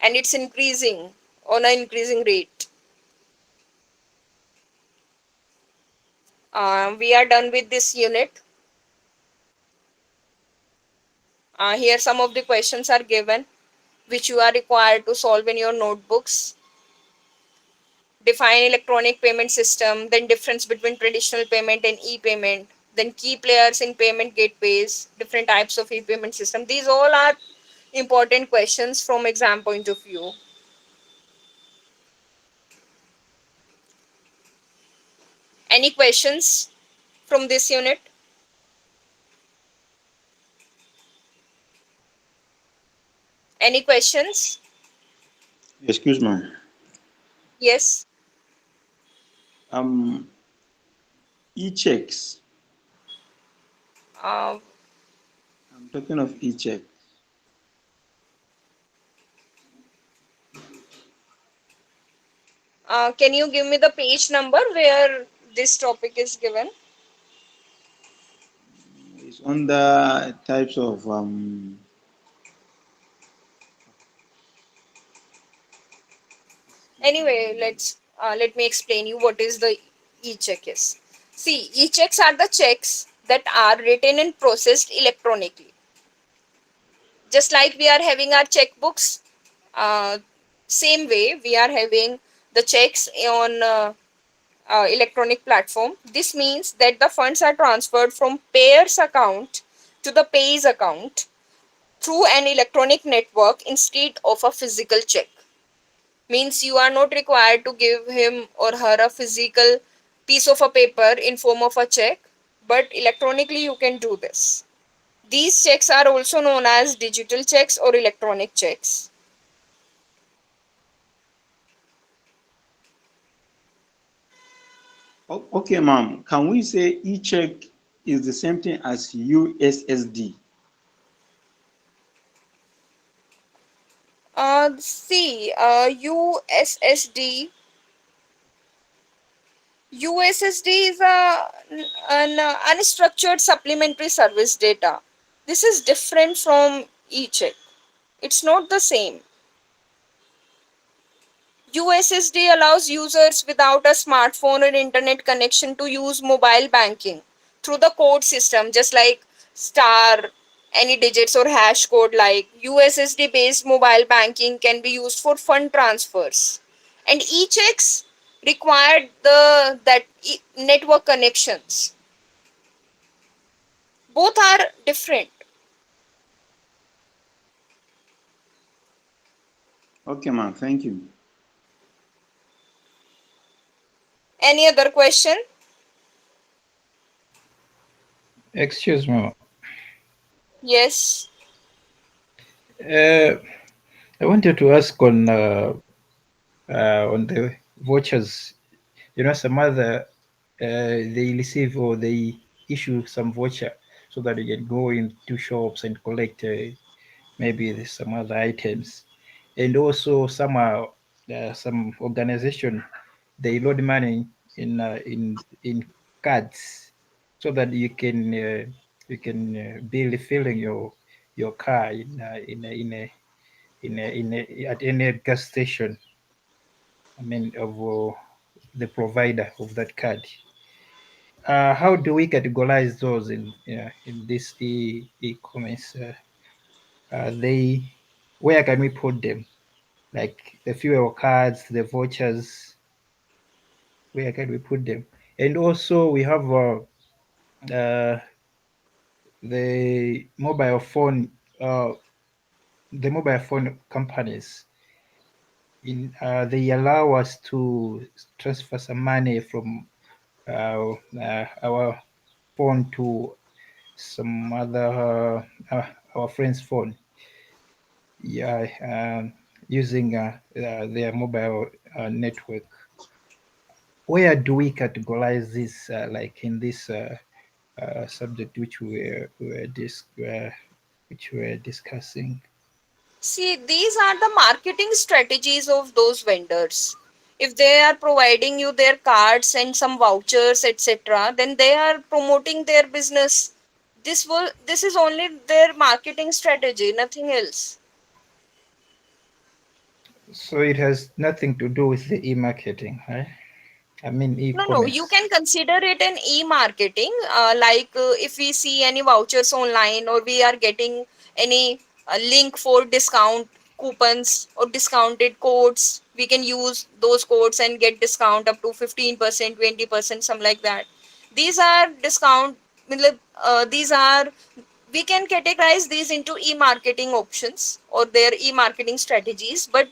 Speaker 1: and it's increasing on an increasing rate. We are done with this unit. Here some of the questions are given which you are required to solve in your notebooks. Define electronic payment system, then difference between traditional payment and e-payment, then key players in payment gateways, different types of e-payment system. These all are important questions from exam point of view. Any questions from this unit? Any questions?
Speaker 4: Excuse me.
Speaker 1: Yes.
Speaker 4: Um, e-checks.
Speaker 1: uh,
Speaker 4: I'm talking of e-check.
Speaker 1: can you give me the page number where this topic is given?
Speaker 4: It's under types of
Speaker 1: Anyway, let me explain you what is the e-check is. See, e-checks are the checks that are written and processed electronically. Just like we are having our checkbooks, uh, same way we are having the checks on electronic platform. This means that the funds are transferred from payer's account to the pay's account through an electronic network instead of a physical check. Means you are not required to give him or her a physical piece of a paper in form of a check, but electronically you can do this. These checks are also known as digital checks or electronic checks.
Speaker 4: okay, ma'am. Can we say e-check is the same thing as USSD?
Speaker 1: See, USSD is an unstructured supplementary service data. This is different from e-check. It's not the same. USSD allows users without a smartphone or internet connection to use mobile banking through the code system, just like star, any digits or hash code. Like USSD based mobile banking can be used for fund transfers, and e-checks required network connections. Both are different.
Speaker 4: Okay, ma'am. Thank you.
Speaker 1: Any other question?
Speaker 5: Excuse me.
Speaker 1: Yes.
Speaker 5: Uh, I wanted to ask on the vouchers. You know, some other they receive or they issue some voucher so that you can go into shops and collect maybe some other items, and also some organization they load money in cards so that you can be refilling your car at any gas station. I mean, of the provider of that card. How do we categorize those in this e-commerce? They Where can we put them? Like the fuel cards, the vouchers. Where can we put them? And also we have the mobile phone, uh, the mobile phone companies, they allow us to transfer some money from our phone to some other our friend's phone. Yeah, using their mobile network. Where do we categorize this, like in this subject which which we were discussing?
Speaker 1: See, these are the marketing strategies of those vendors. If they are providing you their cards and some vouchers, etc., then they are promoting their business. This is only their marketing strategy, nothing else.
Speaker 5: So it has nothing to do with the e-marketing, right? I mean
Speaker 1: No, you
Speaker 5: e-commerce.
Speaker 1: can consider it an e-marketing. If we see any vouchers online, or we are getting any link for discount coupons or discounted codes, we can use those codes and get discount up to 15%, 20%, something like that. These are discount, these are, we can categorize these into e-marketing options or their e-marketing strategies, but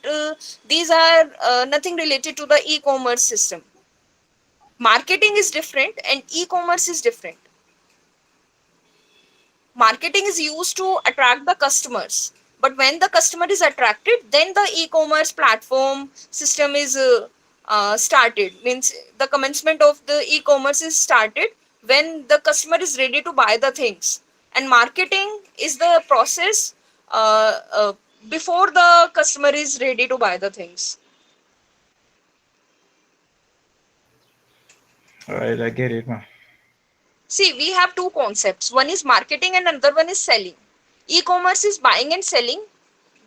Speaker 1: these are nothing related to the e-commerce system. Marketing is different and e-commerce is different. Marketing is used to attract the customers, but when the customer is attracted, then the e-commerce platform system is started, means the commencement of the e-commerce is started when the customer is ready to buy the things, and marketing is the process uh, uh, before the customer is ready to buy the things.
Speaker 5: All right, I get it, man.
Speaker 1: See, we have two concepts. One is marketing and another one is selling. E-commerce is buying and selling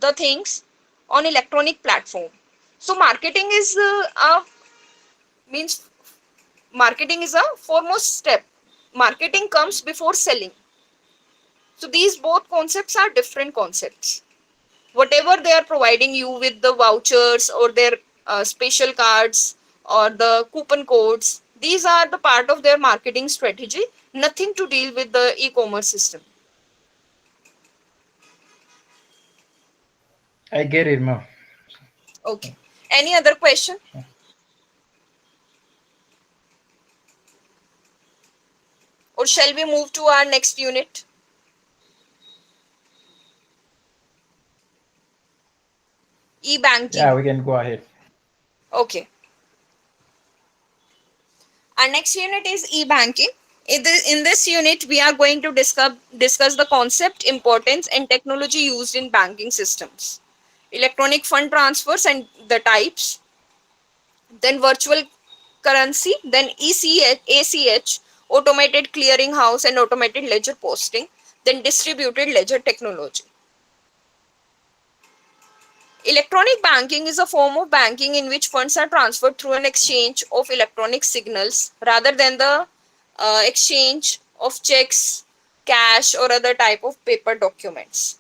Speaker 1: the things on electronic platform. So marketing is a means marketing is a foremost step. Marketing comes before selling. So these both concepts are different concepts. Whatever they are providing you with the vouchers or their special cards or the coupon codes, these are the part of their marketing strategy, nothing to deal with the e-commerce system.
Speaker 5: I get it, man.
Speaker 1: Okay. Any other question? Or shall we move to our next unit? E-banking.
Speaker 5: Yeah, we can go ahead.
Speaker 1: Okay. Our next unit is e-banking. In this unit, we are going to discuss the concept, importance, and technology used in banking systems. Electronic fund transfers and the types, then virtual currency, then ACH, automated clearinghouse and automated ledger posting, then distributed ledger technology. Electronic banking is a form of banking in which funds are transferred through an exchange of electronic signals rather than the exchange of checks, cash, or other type of paper documents.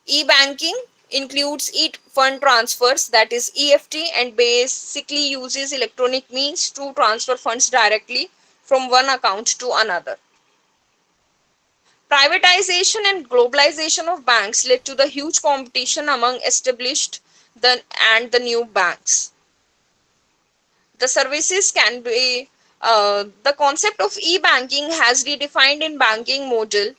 Speaker 1: E-banking includes e-fund transfers, that is EFT, and basically uses electronic means to transfer funds directly from one account to another. Privatization and globalization of banks led to the huge competition among established and the new banks. The services can be the concept of e-banking has redefined in banking model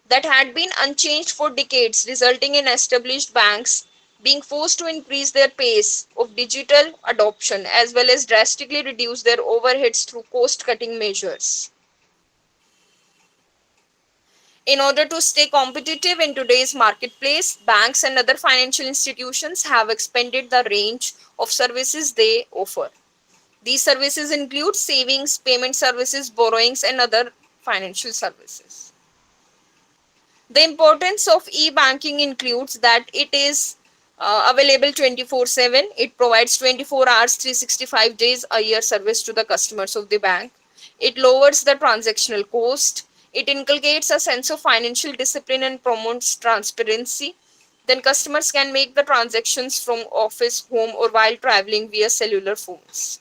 Speaker 1: that had been unchanged for decades, resulting in established banks being forced to increase their pace of digital adoption as well as drastically reduce their overheads through cost cutting measures. In order to stay competitive in today's marketplace, banks and other financial institutions have expanded the range of services they offer. These services include savings, payment services, borrowings, and other financial services. The importance of e-banking includes that it is available 24/7. It provides 24 hours, 365 days a year service to the customers of the bank. It lowers the transactional cost. It inculcates a sense of financial discipline and promotes transparency. Then customers can make the transactions from office, home, or while traveling via cellular phones.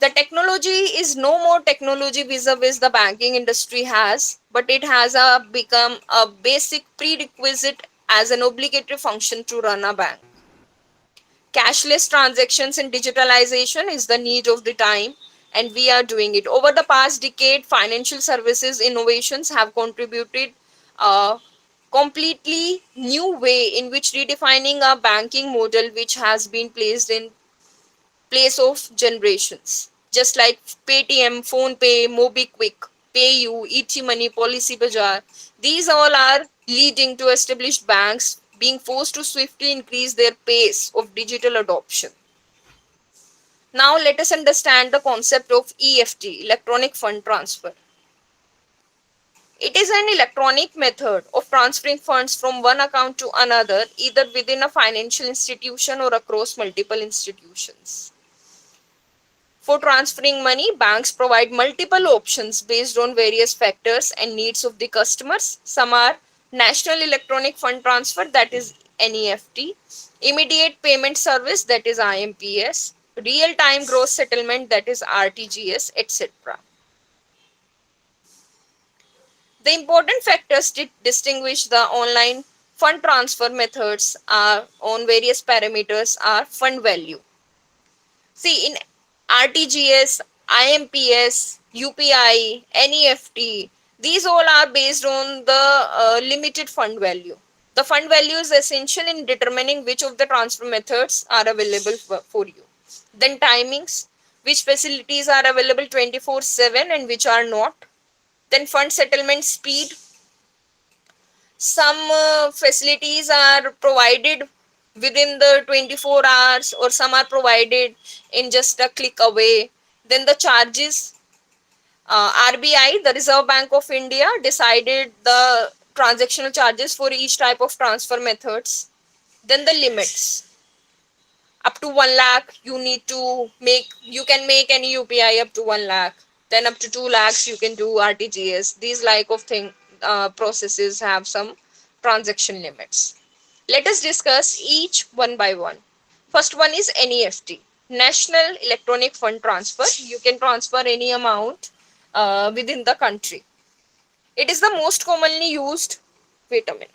Speaker 1: The technology is no more technology vis-a-vis the banking industry has, but it has become a basic prerequisite as an obligatory function to run a bank. Cashless transactions and digitalization is the need of the time, and we are doing it. Over the past decade, financial services innovations have contributed a completely new way in which redefining a banking model which has been placed in place of generations. Just like Paytm, PhonePe, MobiQuick, PayU, ET Money, Policy Bazaar, these all are leading to established banks being forced to swiftly increase their pace of digital adoption. Now let us understand the concept of EFT, electronic fund transfer. It is an electronic method of transferring funds from one account to another, either within a financial institution or across multiple institutions. For transferring money, banks provide multiple options based on various factors and needs of the customers. Some are National Electronic Fund Transfer, that is NEFT, Immediate Payment Service, that is IMPS, Real Time Gross Settlement, that is RTGS, etc. The important factors distinguish the online fund transfer methods are on various parameters are fund value. See, in RTGS, IMPS, UPI, NEFT, these all are based on the limited fund value. The fund value is essential in determining which of the transfer methods are available for you. Then timings, which facilities are available 24/7 and which are not. Then fund settlement speed, some facilities are provided within the 24 hours or some are provided in just a click away. Then the charges, RBI, the Reserve Bank of India, decided the transactional charges for each type of transfer methods. Then the limits, up to 1 lakh you need to make, you can make any UPI up to 1 lakh. Then up to 2 lakhs you can do RTGS. These like of thing processes have some transaction limits. Let us discuss each one by one. First one is NEFT, National Electronic Fund Transfer. You can transfer any amount within the country. It is the most commonly used, wait a minute,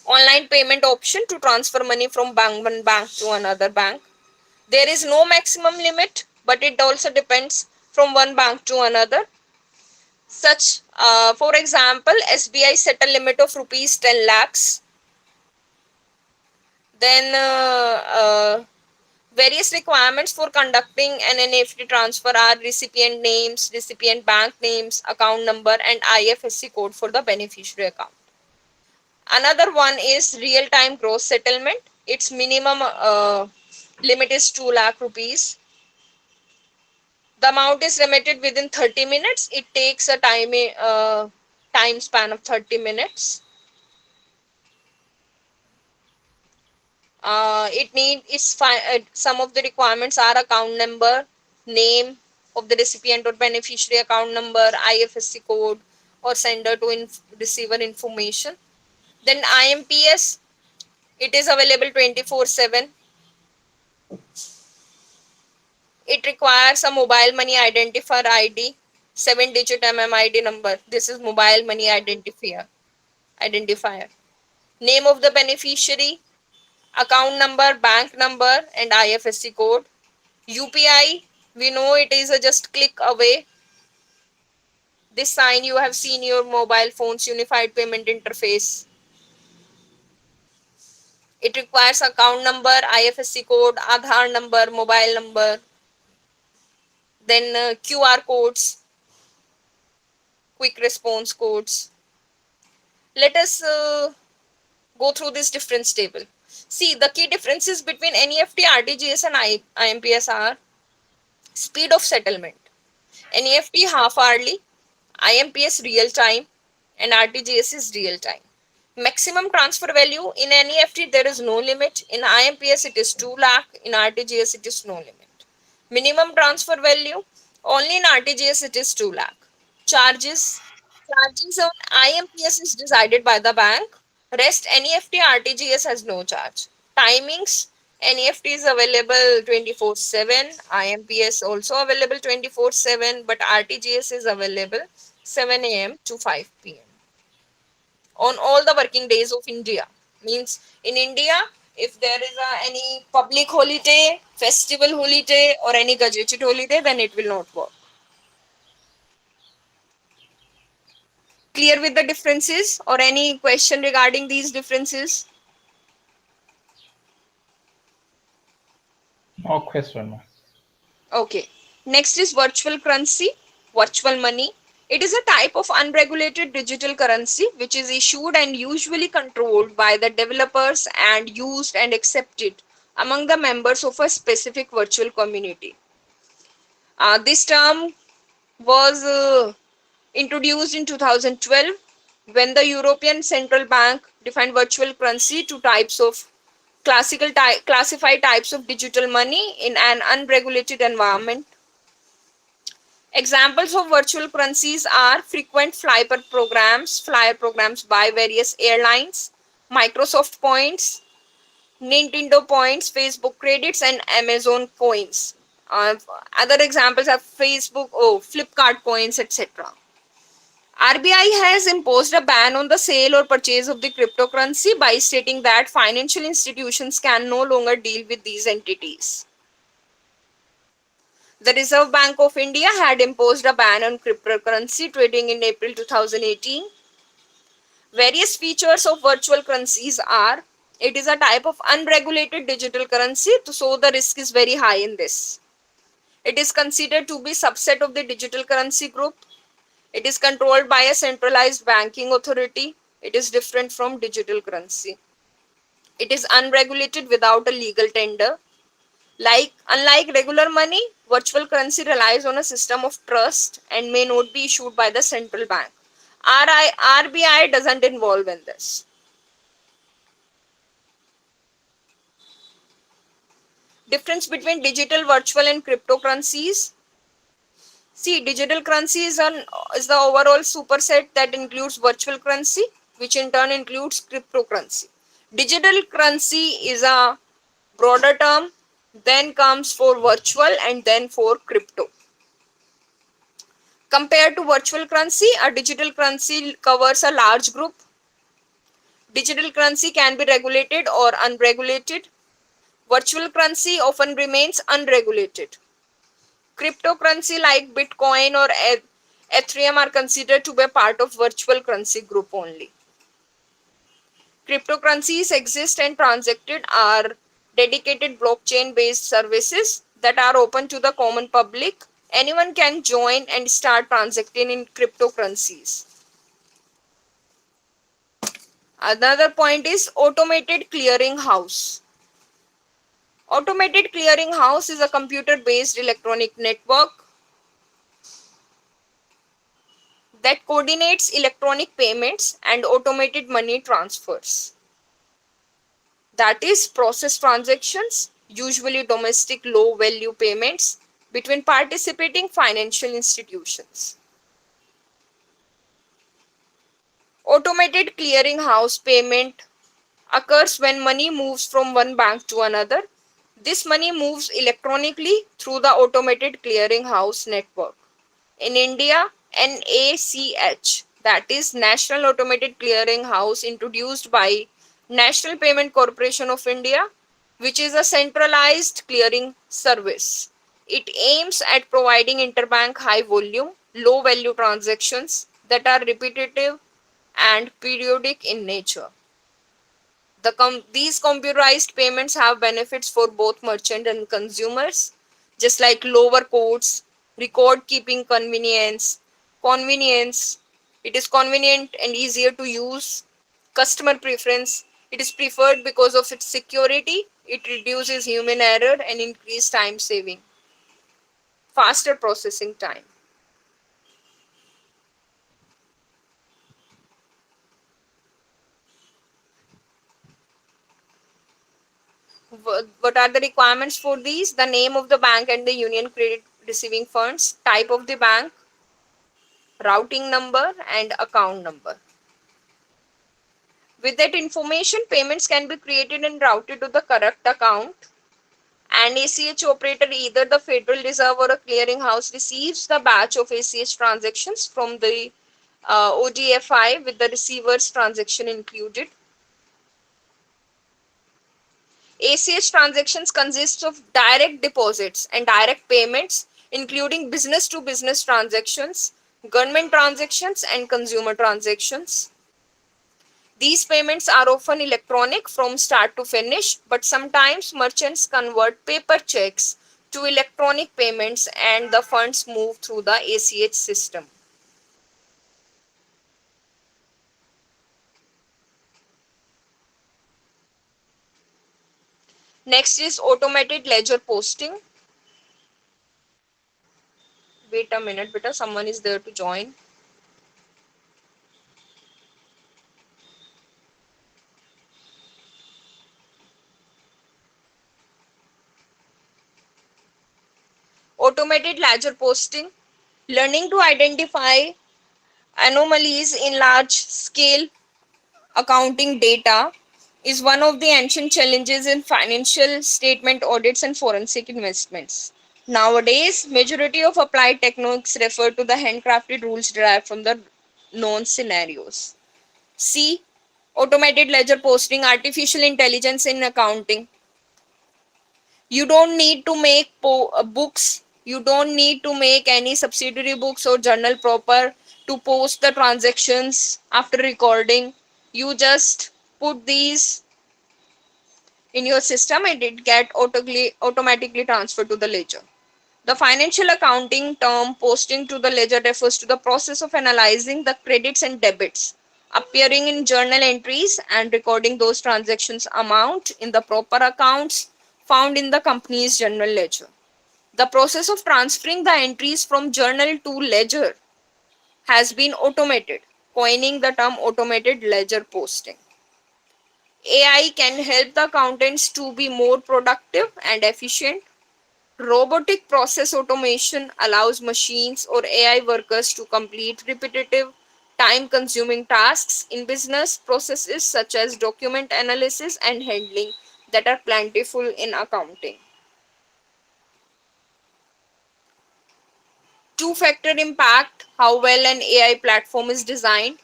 Speaker 1: online payment option to transfer money from one bank to another bank. There is no maximum limit, but it also depends from one bank to another. Such, for example, SBI set a limit of rupees 10 lakhs. Then various requirements for conducting an NEFT transfer are recipient names, recipient bank names, account number, and IFSC code for the beneficiary account. Another one is real-time gross settlement. Its minimum limit is 2 lakh rupees. The amount is remitted within 30 minutes. It takes a time span of 30 minutes. Some of the requirements are account number, name of the recipient or beneficiary account number, IFSC code, or sender to receiver information. Then IMPS, it is available 24/7. It requires a mobile money identifier ID, 7-digit MMID number. This is mobile money identifier. Name of the beneficiary, account number, bank number, and IFSC code. UPI, we know it is a just click away. This sign you have seen your mobile phone's unified payment interface. It requires account number, IFSC code, Aadhaar number, mobile number, then QR codes, quick response codes. Let us go through this difference table. See, the key differences between NEFT, RTGS, and IMPS are speed of settlement. NEFT half hourly, IMPS real time, and RTGS is real time. Maximum transfer value in NEFT there is no limit. In IMPS it is 2 lakh. In RTGS it is no limit. Minimum transfer value only in RTGS it is 2 lakh. Charges on IMPS is decided by the bank. Rest NEFT RTGS has no charge. Timings, NEFT is available 24/7. IMPS also available 24/7, but RTGS is available 7 a.m. to 5 p.m. on all the working days of India. Means in India, if there is any public holiday, festival holiday, or any gazetted holiday, then it will not work. Clear with the differences or any question regarding these differences?
Speaker 5: No question, ma'am.
Speaker 1: Okay. Next is virtual currency, virtual money. It is a type of unregulated digital currency which is issued and usually controlled by the developers and used and accepted among the members of a specific virtual community. This term was introduced in 2012 when the European Central Bank defined virtual currency to types of classified types of digital money in an unregulated environment. Examples of virtual currencies are frequent flyer programs by various airlines, Microsoft points, Nintendo points, Facebook credits, and Amazon coins. Other examples are Flipkart coins, etc. RBI has imposed a ban on the sale or purchase of the cryptocurrency by stating that financial institutions can no longer deal with these entities. The Reserve Bank of India had imposed a ban on cryptocurrency trading in April 2018. Various features of virtual currencies are: it is a type of unregulated digital currency, so the risk is very high in this. It is considered to be subset of the digital currency group. It is controlled by a centralized banking authority. It is different from digital currency. It is unregulated without a legal tender. Unlike regular money, virtual currency relies on a system of trust and may not be issued by the central bank. RBI doesn't involve in this. Difference between digital, virtual, and cryptocurrencies. See, digital currency is the overall superset that includes virtual currency, which in turn includes cryptocurrency. Digital currency is a broader term, then comes for virtual and then for crypto. Compared to virtual currency, a digital currency covers a large group. Digital currency can be regulated or unregulated. Virtual currency often remains unregulated. Cryptocurrency like Bitcoin or Ethereum are considered to be a part of virtual currency group only. Cryptocurrencies exist and transacted are dedicated blockchain based services that are open to the common public. Anyone can join and start transacting in cryptocurrencies. Another point is automated clearing house. Automated clearing house is a computer based electronic network that coordinates electronic payments and automated money transfers. That is, process transactions, usually domestic low value payments, between participating financial institutions. Automated clearing house payment occurs when money moves from one bank to another. This money moves electronically through the automated clearing house network. In India, NACH, that is National Automated Clearing House, introduced by National Payment Corporation of India, which is a centralized clearing service. It aims at providing interbank high volume, low value transactions that are repetitive and periodic in nature. These computerized payments have benefits for both merchant and consumers, just like lower costs, record keeping convenience. It is convenient and easier to use. Customer preference. It is preferred because of its security. It reduces human error and increased time saving. Faster processing time. What are the requirements for these? The name of the bank and the union credit receiving funds, type of the bank, routing number, and account number. With that information, payments can be created and routed to the correct account. An ACH operator, either the Federal Reserve or a clearinghouse, receives the batch of ACH transactions from the ODFI with the receiver's transaction included. ACH transactions consist of direct deposits and direct payments, including business to business transactions, government transactions, and consumer transactions. These payments are often electronic from start to finish, but sometimes merchants convert paper checks to electronic payments and the funds move through the ACH system. Next is automated ledger posting. Wait a minute, beta, someone is there to join. Automated ledger posting. Learning to identify anomalies in large scale accounting data is one of the ancient challenges in financial statement audits and forensic investments. Nowadays, majority of applied techniques refer to the handcrafted rules derived from the known scenarios. C. Automated ledger posting, artificial intelligence in accounting. You don't need to make books. You don't need to make any subsidiary books or journal proper to post the transactions after recording. You just put these in your system and it get automatically transferred to the ledger. The financial accounting term posting to the ledger refers to the process of analyzing the credits and debits appearing in journal entries and recording those transactions amount in the proper accounts found in the company's general ledger. The process of transferring the entries from journal to ledger has been automated, coining the term automated ledger posting. AI can help the accountants to be more productive and efficient. Robotic process automation allows machines or AI workers to complete repetitive, time consuming tasks in business processes such as document analysis and handling that are plentiful in accounting. Two-factor impact: how well an AI platform is designed.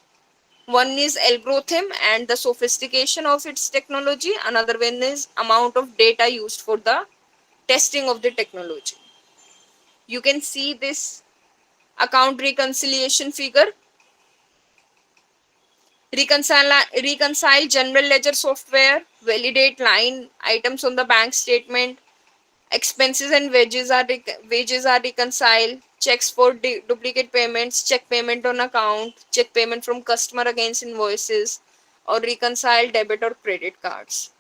Speaker 1: One is algorithm and the sophistication of its technology. Another one is amount of data used for the testing of the technology. You can see this account reconciliation figure. Reconcile general ledger software, validate line items on the bank statement, expenses and wages are reconciled, checks for duplicate payments, check payment on account, check payment from customer against invoices, or reconcile debit or credit cards.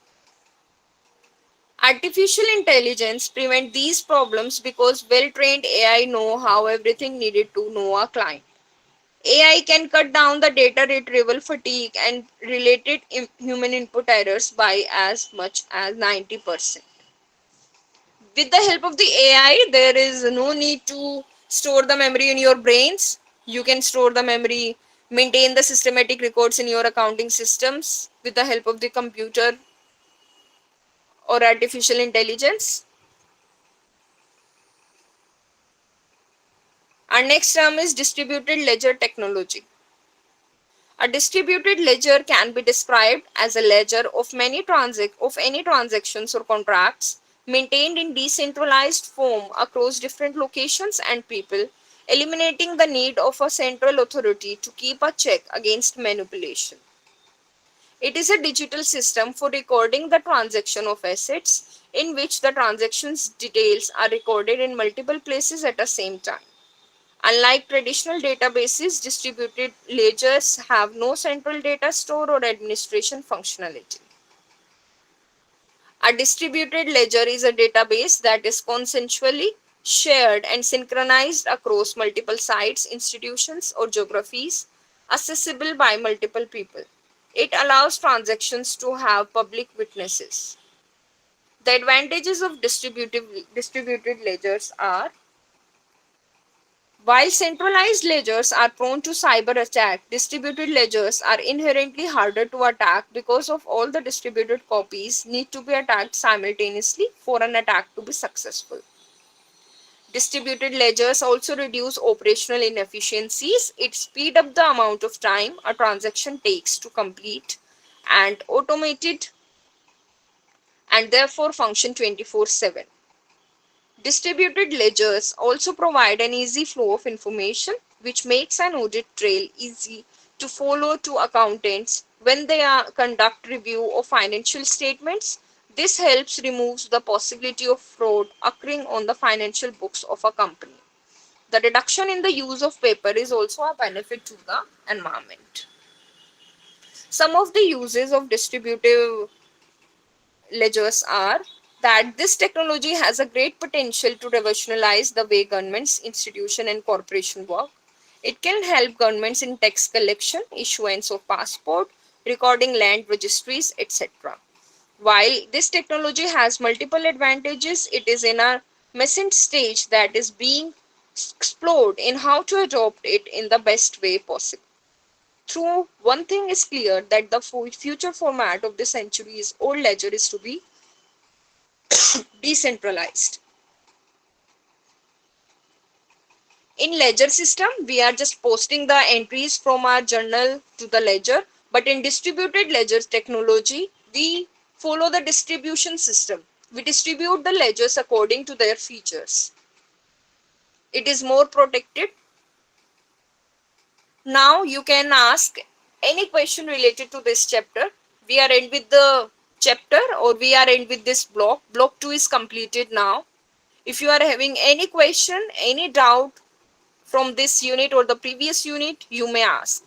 Speaker 1: Artificial intelligence prevent these problems because well-trained AI know how everything needed to know a client. AI can cut down the data retrieval fatigue and related human input errors by as much as 90%. With the help of the AI, there is no need to store the memory in your brains. You can store the memory, maintain the systematic records in your accounting systems with the help of the computer or artificial intelligence. Our next term is distributed ledger technology. A distributed ledger can be described as a ledger of any transactions or contracts maintained in decentralized form across different locations and people, eliminating the need of a central authority to keep a check against manipulation. It is a digital system for recording the transaction of assets in which the transactions details are recorded in multiple places at the same time. Unlike traditional databases, distributed ledgers have no central data store or administration functionality. A distributed ledger is a database that is consensually shared and synchronized across multiple sites, institutions, or geographies, accessible by multiple people. It allows transactions to have public witnesses. The advantages of distributed ledgers are: While centralized ledgers are prone to cyber attack, distributed ledgers are inherently harder to attack because of all the distributed copies need to be attacked simultaneously for an attack to be successful. Distributed ledgers also reduce operational inefficiencies. It speed up the amount of time a transaction takes to complete and automated and therefore function 24/7. Distributed ledgers also provide an easy flow of information, which makes an audit trail easy to follow to accountants when they are conduct review of financial statements. This helps remove the possibility of fraud occurring on the financial books of a company. The reduction in the use of paper is also a benefit to the environment. Some of the uses of distributive ledgers are that this technology has a great potential to revolutionize the way governments, institutions, and corporations work. It can help governments in tax collection, issuance of passport, recording land registries, etc. While this technology has multiple advantages, it is in a nascent stage that is being explored in how to adopt it in the best way possible. Through one thing is clear that the future format of the century's old ledger is to be decentralized. In ledger system, we are just posting the entries from our journal to the ledger, but in distributed ledger technology, we follow the distribution system. We distribute the ledgers according to their features. It is more protected. Now you can ask any question related to this chapter. We are end with the chapter or we are end with this block. Block 2 is completed now. If you are having any question, any doubt from this unit or the previous unit, you may ask.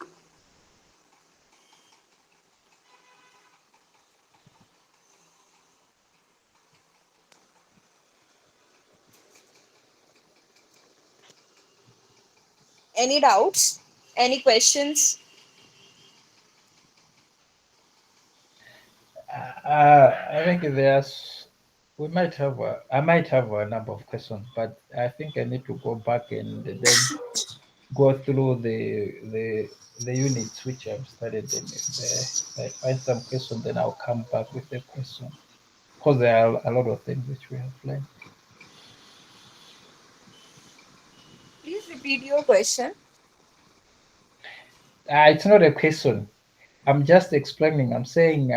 Speaker 1: Any doubts? Any questions?
Speaker 5: I think we might have I might have a number of questions, but I think I need to go back and then go through the units which I've studied. And if I find some question, then I'll come back with a question because there are a lot of things which we have learned.
Speaker 1: Please repeat your question.
Speaker 5: It's not a question. I'm just explaining. I'm saying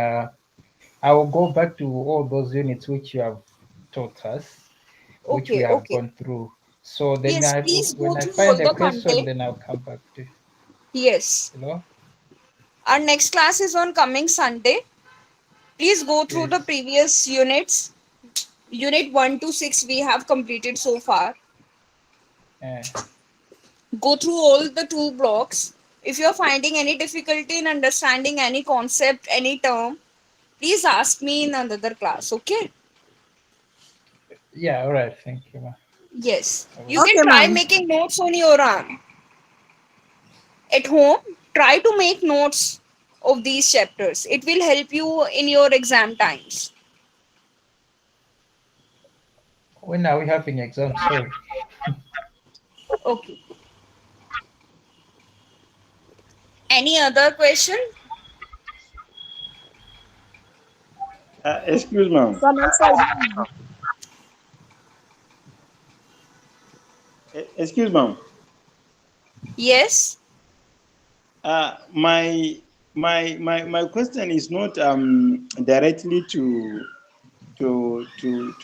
Speaker 5: I will go back to all those units which you have taught us, which we
Speaker 1: Okay,
Speaker 5: have
Speaker 1: okay.
Speaker 5: gone through. So then
Speaker 1: Yes, please go
Speaker 5: when I
Speaker 1: through all
Speaker 5: find a
Speaker 1: the
Speaker 5: question,
Speaker 1: content.
Speaker 5: then I'll come back to
Speaker 1: Yes.
Speaker 5: you know.
Speaker 1: Our next class is on coming Sunday. Please go through the
Speaker 5: Yes.
Speaker 1: previous units. Unit 1 to 6 we have completed so far.
Speaker 5: Uh,
Speaker 1: Go through all the two blocks. If you are finding any difficulty in understanding any concept, any term, please ask me in another class, okay?
Speaker 5: yeah. All right. Thank you, ma.
Speaker 1: Yes.
Speaker 5: I
Speaker 1: You
Speaker 5: will.
Speaker 1: can
Speaker 6: Okay,
Speaker 1: try
Speaker 6: ma'am.
Speaker 1: making notes on your own. At home, try to make notes of these chapters. It will help you in your exam times.
Speaker 5: When are we having exams? Sorry.
Speaker 1: Okay. Any other question?
Speaker 4: Excuse ma'am.
Speaker 6: From my side, ma'am.
Speaker 4: Excuse ma'am.
Speaker 1: Yes.
Speaker 4: My question is not directly to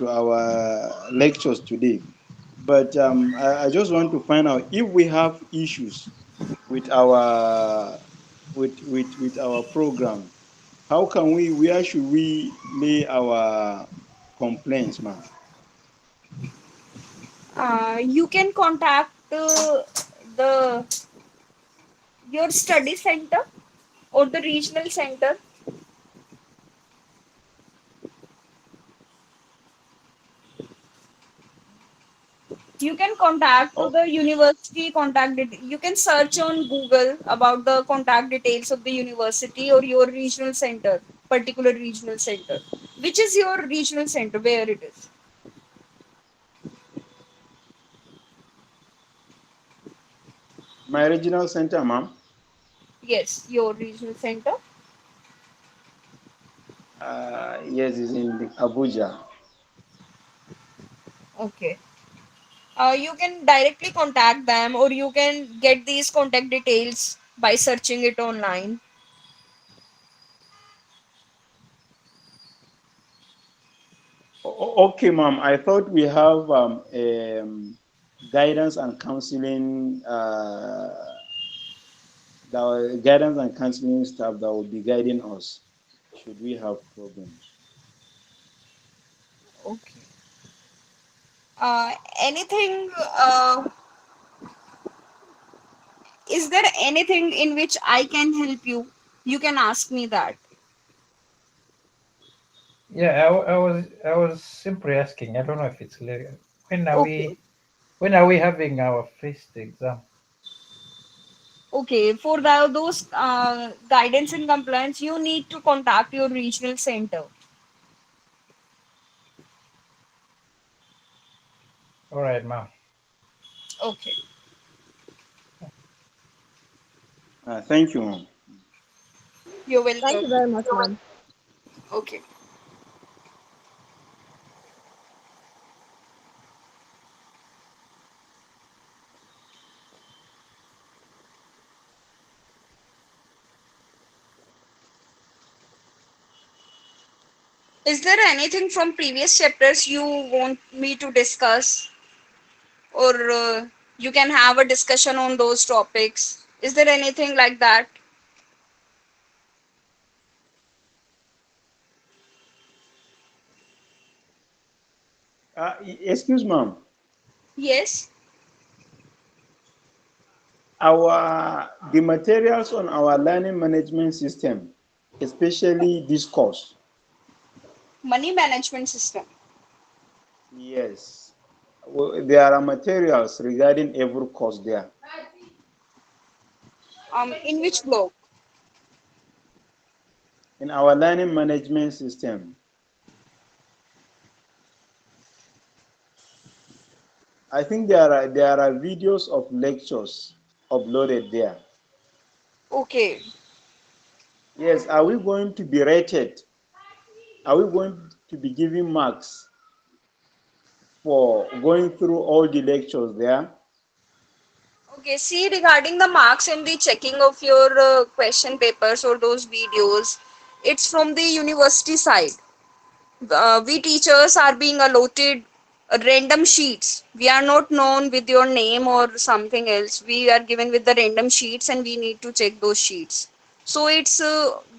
Speaker 4: our lectures today, but I just want to find out if we have issues with our with our program. How can we? Where should we lay our complaints, ma'am?
Speaker 1: You can contact the your study center or the regional center. You can contact to
Speaker 4: Oh,
Speaker 1: the university contact you can search on Google about the contact details of the university or your regional center, particular regional center. Which is your regional center, where it is?
Speaker 4: My regional center, ma'am.
Speaker 1: Yes, your regional center.
Speaker 4: Yes, it's in Abuja.
Speaker 1: Okay. You can directly contact them, or you can get these contact details by searching it online.
Speaker 4: Okay, ma'am. I thought we have guidance and counseling, the guidance and counseling staff that will be guiding us should we have problems.
Speaker 1: Okay. Anything, is there anything in which I can help you? You can ask me that.
Speaker 5: Yeah, I was simply asking. I don't know if it's legal. When are
Speaker 1: Okay.
Speaker 5: we when are we having our first exam?
Speaker 1: Okay. For those guidance and compliance, you need to contact your regional center.
Speaker 5: All right, ma'am.
Speaker 1: Okay.
Speaker 4: Thank you, ma'am.
Speaker 1: You're
Speaker 6: Thank
Speaker 1: welcome.
Speaker 6: you very much, ma'am.
Speaker 1: Okay. Is there anything from previous chapters you want me to discuss, or you can have a discussion on those topics? Is there anything like that?
Speaker 4: Excuse, ma'am.
Speaker 1: Yes.
Speaker 4: The materials on our learning management system, especially this course.
Speaker 1: Money management system.
Speaker 4: Yes. Well, there are materials regarding every course there.
Speaker 1: In which block?
Speaker 4: In our learning management system, I think there are videos of lectures uploaded there.
Speaker 1: Okay.
Speaker 4: Yes, are we going to be rated? Are we going to be giving marks for going through all the lectures there?
Speaker 1: Okay. See, regarding the marks and the checking of your question papers or those videos, it's from the university side. We teachers are being allotted random sheets. We are not known with your name or something else. We are given with the random sheets, and we need to check those sheets. So it's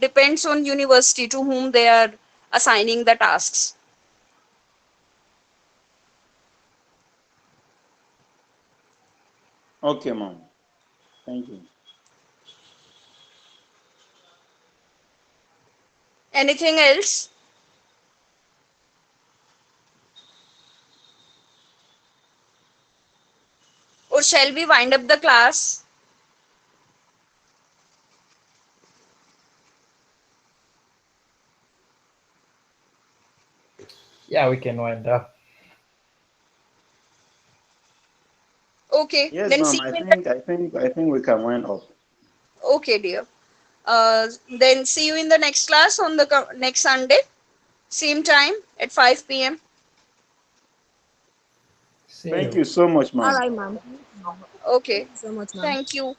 Speaker 1: depends on university to whom they are assigning the tasks.
Speaker 4: Okay, ma'am. Thank you.
Speaker 1: Anything else, or shall we wind up the class?
Speaker 5: Yeah, we can wind up.
Speaker 1: Okay,
Speaker 4: Yes,
Speaker 1: then
Speaker 4: ma'am.
Speaker 1: see
Speaker 4: I
Speaker 1: you in the
Speaker 4: think I think I think we can wind up.
Speaker 1: okay, dear. Then see you in the next class on the next Sunday, same time at 5 p.m.
Speaker 5: See
Speaker 4: Thank
Speaker 5: you.
Speaker 4: you so much,
Speaker 6: All
Speaker 4: ma'am.
Speaker 6: right, ma'am. Thank
Speaker 1: Okay,
Speaker 6: you so much, ma'am.
Speaker 1: thank you.